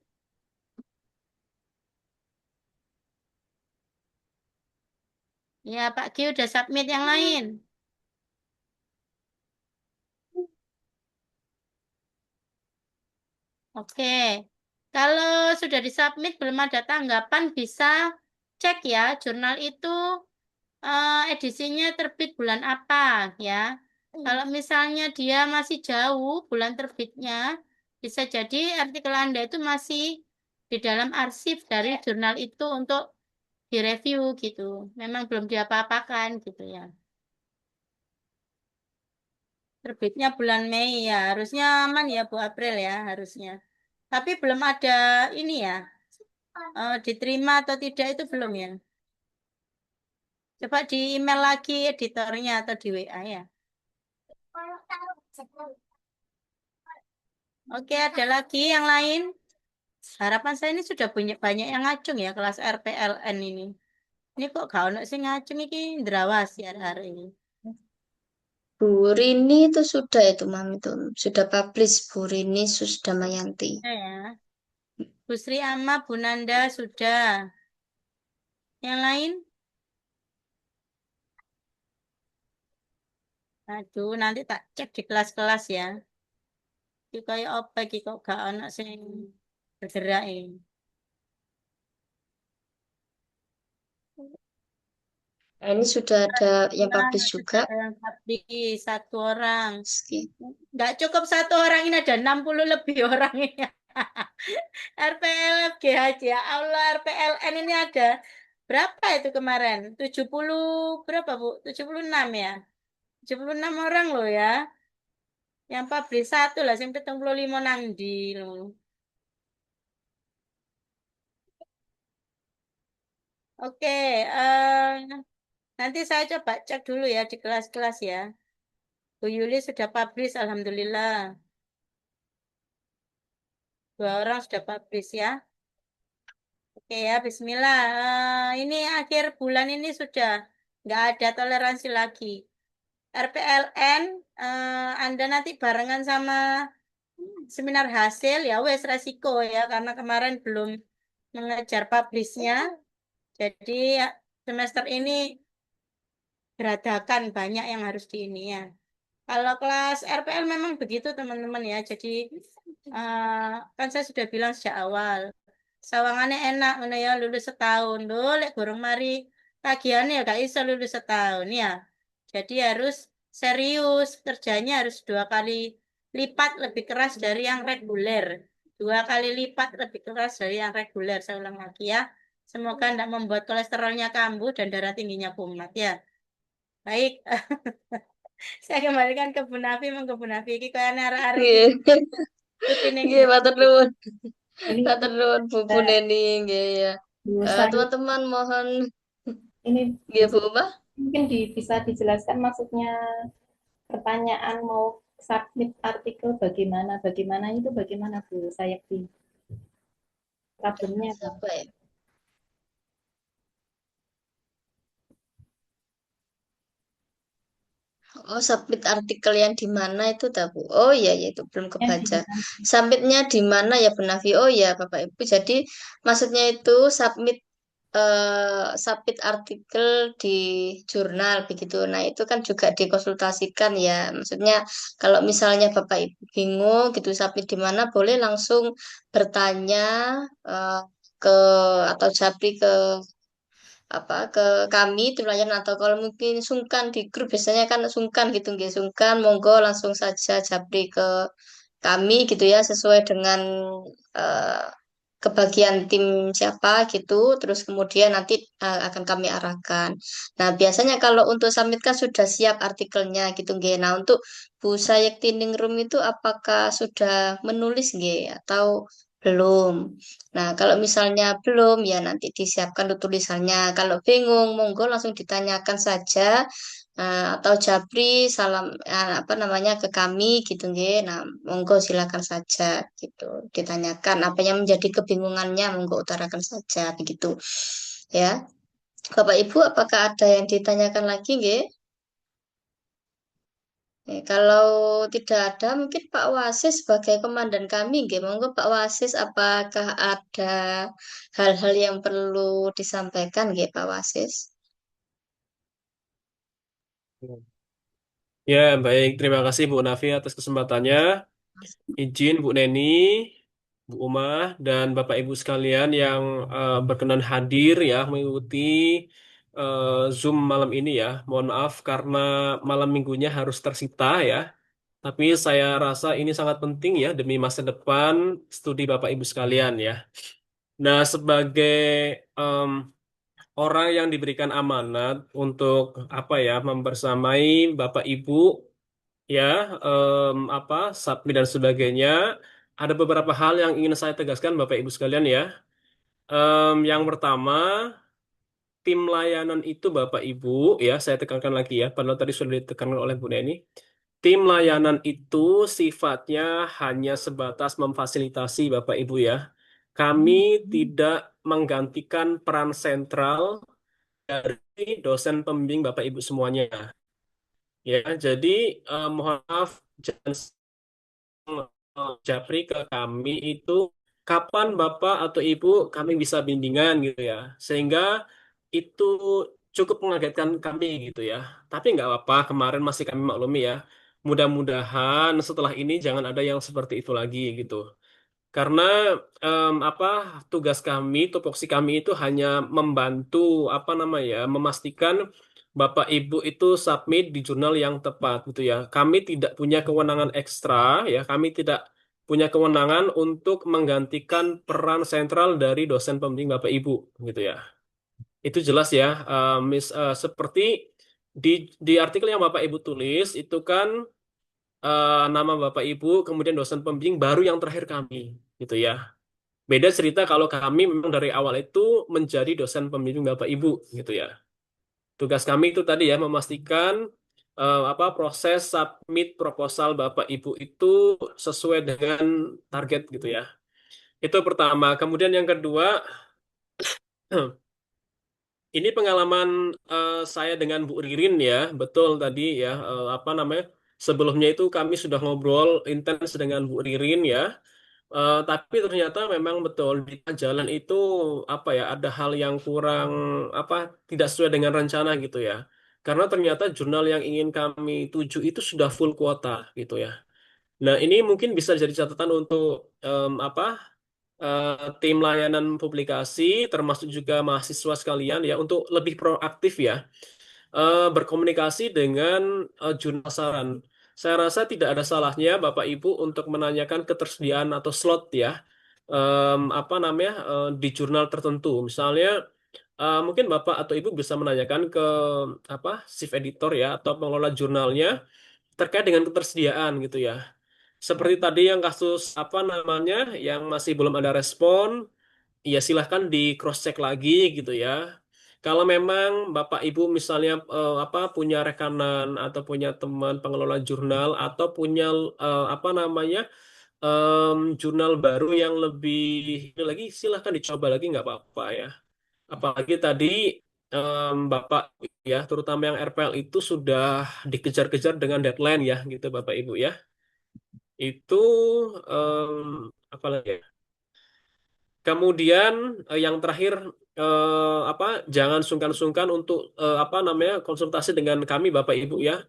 A: Ya, Pak Gi udah submit yang lain. Oke. Kalau sudah disubmit belum ada tanggapan, bisa cek ya, jurnal itu edisinya terbit bulan apa ya. Kalau misalnya dia masih jauh bulan terbitnya, bisa jadi artikel Anda itu masih di dalam arsip dari jurnal itu untuk direview gitu. Memang belum diapa-apakan gitu ya. Terbitnya bulan Mei ya, harusnya aman ya Bu April ya, harusnya. Tapi belum ada ini ya, diterima atau tidak itu belum ya. Coba di email lagi editornya atau di WA ya. Oke, ada lagi yang lain? Harapan saya ini sudah banyak banyak yang ngacung ya kelas RPLN ini. Ini kok gak ono sing ngacung iki ndrawas ya hari ini.
C: Bu Rini itu sudah itu Mami itu sudah publish Bu Rini Susdamayanti.
A: Ya. Bu Sri Ama, Bu Nanda sudah. Yang lain? Aduh, nanti tak cek di kelas-kelas ya. Iki kayak apa iki kok gak ono sing bergerak ini.
C: Nah, ini sudah ada yang
A: Nah,
C: publish
A: sudah
C: juga.
A: ada yang publish satu orang.
C: Meski-
A: Nggak cukup satu orang, ini ada 60 lebih orang ini. RPL GHJ, ya Allah, RPLN ini ada berapa itu kemarin? 70 berapa Bu? 76 ya? 76 orang loh ya. Yang publish satu lah, yang 75 nang di loh. Oke, nanti saya coba cek dulu ya di kelas-kelas ya. Bu Yuli sudah publish, Alhamdulillah. 2 orang sudah publish ya. Oke ya, Bismillah. Ini akhir bulan ini sudah nggak ada toleransi lagi. RPLN, Anda nanti barengan sama seminar hasil ya, wes resiko ya, karena kemarin belum mengejar publishnya. Jadi ya, semester ini beradakan banyak yang harus di ini ya. Kalau kelas RPL memang begitu teman-teman ya. Jadi kan saya sudah bilang sejak awal. Sawangannya enak ngono ya, lulus setahun. Loh, lek gorong mari tagihannya ya gak iso lulus setahun ya. Jadi harus serius, kerjanya harus 2 kali lipat lebih keras dari yang reguler. 2 kali lipat lebih keras dari yang reguler. Saya ulang lagi ya. Semoga tidak membuat kolesterolnya kambuh dan darah tingginya kumat ya. Baik, saya kembalikan ke Bu Nafi, ke Bu Nafi. Ini kayak arek-arek iki
C: Nggih,
A: rutine
C: nggih, matur nuwun.
D: Ini
C: Matur nuwun Bu Neni, nggih ya.
D: Bu saya
C: Teman-teman mohon
D: ini
C: nggih Bu Mbak.
D: mungkin bisa dijelaskan maksudnya pertanyaan mau submit artikel bagaimana itu bagaimana Bu Sayakti? Problemnya apa?
C: Apa ya? Oh, submit artikel yang di mana itu tahu? Oh iya, ya itu belum
D: Yang di
C: kebaca.
D: mana?
C: Submitnya di mana ya Bu Nafi? Oh ya Bapak Ibu. Jadi maksudnya itu submit artikel di jurnal begitu. Nah, itu kan juga dikonsultasikan ya. Maksudnya kalau misalnya Bapak Ibu bingung gitu submit di mana, boleh langsung bertanya eh, ke atau japri ke ke kami tim layanan, atau kalau mungkin sungkan di grup biasanya kan sungkan gitu nggih, sungkan monggo langsung saja japri ke kami gitu ya, sesuai dengan eh, kebagian tim siapa gitu, terus kemudian nanti akan kami arahkan. Nah, biasanya kalau untuk summit kan sudah siap artikelnya gitu nggih. Nah, untuk Bu Sayekti Ningrum itu apakah sudah menulis nggih atau belum? Nah, kalau misalnya belum ya nanti disiapkan untuk tulisannya. Kalau bingung, monggo langsung ditanyakan saja atau japri salam apa namanya ke kami gitu nggih. Nah, monggo silakan saja gitu. Ditanyakan apa yang menjadi kebingungannya, monggo utarakan saja begitu. Ya. Bapak Ibu, apakah ada yang ditanyakan lagi nggih? Kalau tidak ada, mungkin Pak Wasis sebagai komandan kami, nggih, monggo Pak Wasis, apakah ada hal-hal yang perlu disampaikan, nggih, Pak Wasis?
B: Ya, baik. Terima kasih Bu Nafi atas kesempatannya. Izin Bu Neni, Bu Umah, dan Bapak Ibu sekalian yang berkenan hadir ya mengikuti Zoom malam ini ya. Mohon maaf karena malam minggunya harus tersita ya. Tapi saya rasa ini sangat penting ya demi masa depan studi Bapak Ibu sekalian ya. Nah, sebagai em, orang yang diberikan amanat untuk apa ya membersamai Bapak Ibu ya submit dan sebagainya, ada beberapa hal yang ingin saya tegaskan Bapak Ibu sekalian ya. Yang pertama, tim layanan itu Bapak Ibu ya, saya tekankan lagi ya, padahal tadi sudah ditekankan oleh Bu Neni. Tim layanan itu sifatnya hanya sebatas memfasilitasi Bapak Ibu ya. Kami tidak menggantikan peran sentral dari dosen pembimbing Bapak Ibu semuanya. Ya, jadi mohon maaf jangan japri ke kami itu kapan Bapak atau Ibu kami bisa bimbingan gitu ya. Sehingga itu cukup mengagetkan kami gitu ya. Tapi nggak apa-apa, kemarin masih kami maklumi ya. Mudah-mudahan setelah ini jangan ada yang seperti itu lagi gitu. Karena apa tugas kami, tupoksi kami itu hanya membantu apa namanya memastikan Bapak Ibu itu submit di jurnal yang tepat gitu ya. Kami tidak punya kewenangan ekstra ya, kami tidak punya kewenangan untuk menggantikan peran sentral dari dosen pembimbing Bapak Ibu gitu ya. Itu jelas ya, seperti di artikel yang Bapak Ibu tulis itu kan nama Bapak Ibu, kemudian dosen pembimbing baru yang terakhir kami gitu ya. Beda cerita kalau kami memang dari awal itu menjadi dosen pembimbing Bapak Ibu gitu ya. Tugas kami itu tadi ya memastikan apa proses submit proposal Bapak Ibu itu sesuai dengan target gitu ya. Itu pertama. Kemudian yang kedua, ini pengalaman saya dengan Bu Ririn ya, betul tadi ya apa namanya? Sebelumnya itu kami sudah ngobrol intens dengan Bu Ririn ya. Tapi ternyata memang betul di tengah jalan itu apa ya ada hal yang kurang apa tidak sesuai dengan rencana gitu ya. Karena ternyata jurnal yang ingin kami tuju itu sudah full kuota gitu ya. Nah, ini mungkin bisa jadi catatan untuk apa tim layanan publikasi termasuk juga mahasiswa sekalian ya untuk lebih proaktif ya berkomunikasi dengan jurnal saran. Saya rasa tidak ada salahnya Bapak Ibu untuk menanyakan ketersediaan atau slot ya, apa namanya di jurnal tertentu. Misalnya mungkin Bapak atau Ibu bisa menanyakan ke apa chief editor ya atau pengelola jurnalnya terkait dengan ketersediaan gitu ya. Seperti tadi yang kasus apa namanya yang masih belum ada respon, ya silahkan di cross check lagi gitu ya. Kalau memang Bapak Ibu misalnya punya rekanan atau punya teman pengelola jurnal atau punya apa namanya jurnal baru yang lebih ini lagi silahkan dicoba lagi nggak apa-apa ya. Apalagi tadi Bapak ya, terutama yang RPL itu sudah dikejar-kejar dengan deadline ya, gitu Bapak Ibu ya. Itu apa lagi ya? Kemudian yang terakhir jangan sungkan-sungkan untuk apa namanya konsultasi dengan kami Bapak Ibu ya.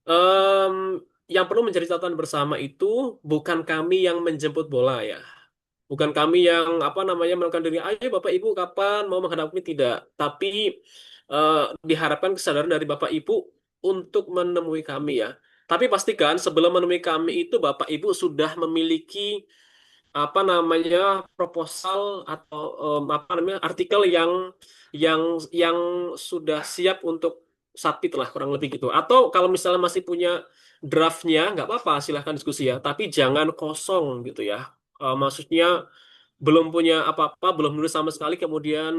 B: Em, yang perlu menjadi catatan bersama itu bukan kami yang menjemput bola ya. Bukan kami yang apa namanya melakukan diri, ayo Bapak Ibu kapan mau menghadapi tidak. Tapi eh, diharapkan kesadaran dari Bapak Ibu untuk menemui kami ya. Tapi pastikan sebelum menemui kami itu Bapak Ibu sudah memiliki apa namanya proposal atau apa namanya artikel yang yang sudah siap untuk submit lah kurang lebih gitu. Atau kalau misalnya masih punya draftnya nggak apa-apa silahkan diskusi ya. Tapi jangan kosong gitu ya. Maksudnya belum punya apa-apa, belum nulis sama sekali, kemudian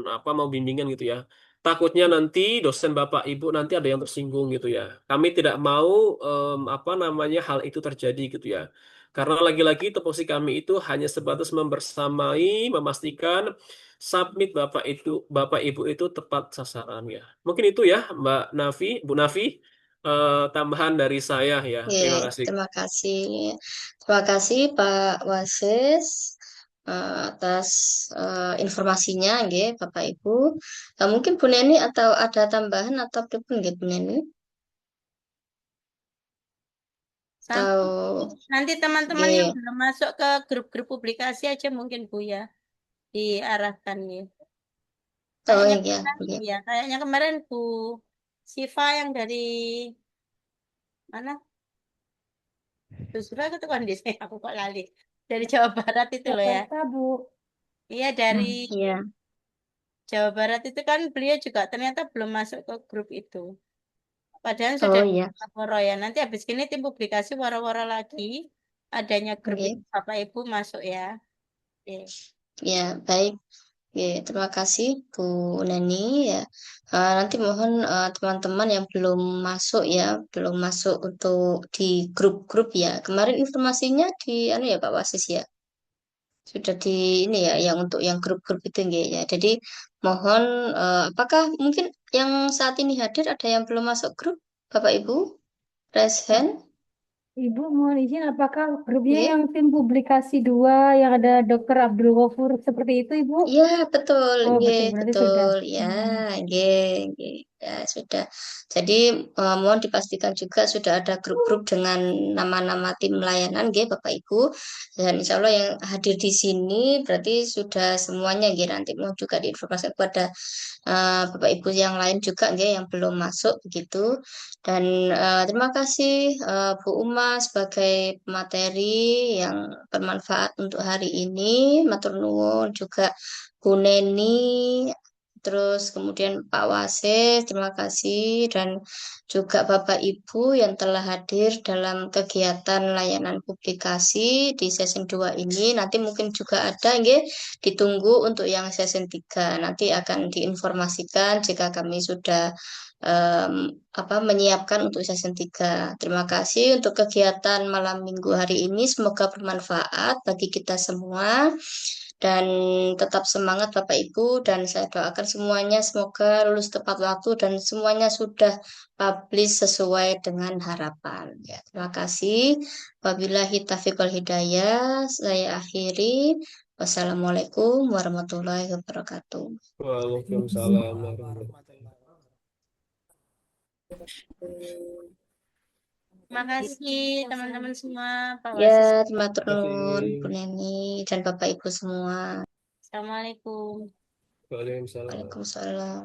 B: apa mau bimbingan gitu ya. Takutnya nanti dosen Bapak Ibu nanti ada yang tersinggung gitu ya. Kami tidak mau apa namanya hal itu terjadi gitu ya. Karena lagi-lagi tupoksi kami itu hanya sebatas membersamai, memastikan submit Bapak Ibu itu tepat sasaran ya. Mungkin itu ya Mbak Nafi, Bu Nafi, tambahan dari saya ya.
C: Ya,
B: Terima kasih.
C: terima kasih. Terima kasih Pak Wasis atas informasinya, nggih, Bapak Ibu. Mungkin Bu Neni atau ada tambahan atau pripun nggih Bu Neni? Atau
A: Nanti teman-teman yang
C: nggih.
A: belum masuk ke grup-grup publikasi aja mungkin Bu ya, diarahkan ya.
C: Oh
A: Kayaknya
C: iya,
A: kemarin,
C: nggih.
A: ya, kayaknya kemarin Bu Siva yang dari mana? Bu Siva itu kondisi aku kok lali. Dari Jawa Barat itu loh ya.
G: Jakarta, Bu.
A: Iya dari
C: Iya.
A: Jawa Barat itu kan beliau juga ternyata belum masuk ke grup itu. Padahal
C: Oh
A: sudah
C: iya,
A: woro ya. Nanti habis ini tim publikasi woro-woro lagi. Adanya grup
C: nggih.
A: itu Bapak Ibu masuk ya. Oke.
C: Ya, baik. Oke, terima kasih Bu Neni ya. Nanti mohon teman-teman yang belum masuk ya, belum masuk untuk di grup-grup ya. Kemarin informasinya di anu ya Pak Wasis ya. Sudah di ini ya yang untuk yang grup-grup itu nggih ya. Jadi mohon apakah mungkin yang saat ini hadir ada yang belum masuk grup Bapak Ibu? Raise hand.
G: Ibu mohon izin, apakah grupnya
C: Nggih.
G: yang tim publikasi 2 yang ada Dr. Abdul Ghafur seperti itu, Ibu?
C: Ya, betul,
G: Oh,
C: nggih,
G: betul, berarti sudah.
C: betul. Ya, nggih, nggih. Ya, sudah. Jadi, mohon dipastikan juga sudah ada grup-grup dengan nama-nama tim layanan, nggih, Bapak Ibu. Dan insya Allah yang hadir di sini berarti sudah semuanya, nggih. Nanti mau juga diinformasikan kepada Bapak Ibu yang lain juga, nggih, yang belum masuk, begitu. Dan terima kasih Bu Uma sebagai pemateri yang bermanfaat untuk hari ini. Matur nuwun juga Bu Neni, terus kemudian Pak Wasis, terima kasih, dan juga Bapak Ibu yang telah hadir dalam kegiatan layanan publikasi di season 2 ini. Nanti mungkin juga ada, nggih, ditunggu untuk yang season 3. Nanti akan diinformasikan jika kami sudah menyiapkan untuk season 3. Terima kasih untuk kegiatan malam minggu hari ini. Semoga bermanfaat bagi kita semua. Dan tetap semangat Bapak Ibu, dan saya doakan semuanya semoga lulus tepat waktu dan semuanya sudah publish sesuai dengan harapan. Ya, terima kasih. Wabillahi taufiq wal hidayah. Saya akhiri. Wassalamualaikum warahmatullahi wabarakatuh.
B: Waalaikumsalam warahmatullahi
A: Terima kasih teman-teman semua, Pak
C: Ya,
A: Wasis.
C: terima nuwun Bu
B: wabarakatuh.
C: Neni dan Bapak Ibu semua.
A: Assalamualaikum.
B: Waalaikumsalam.
C: Waalaikumsalam.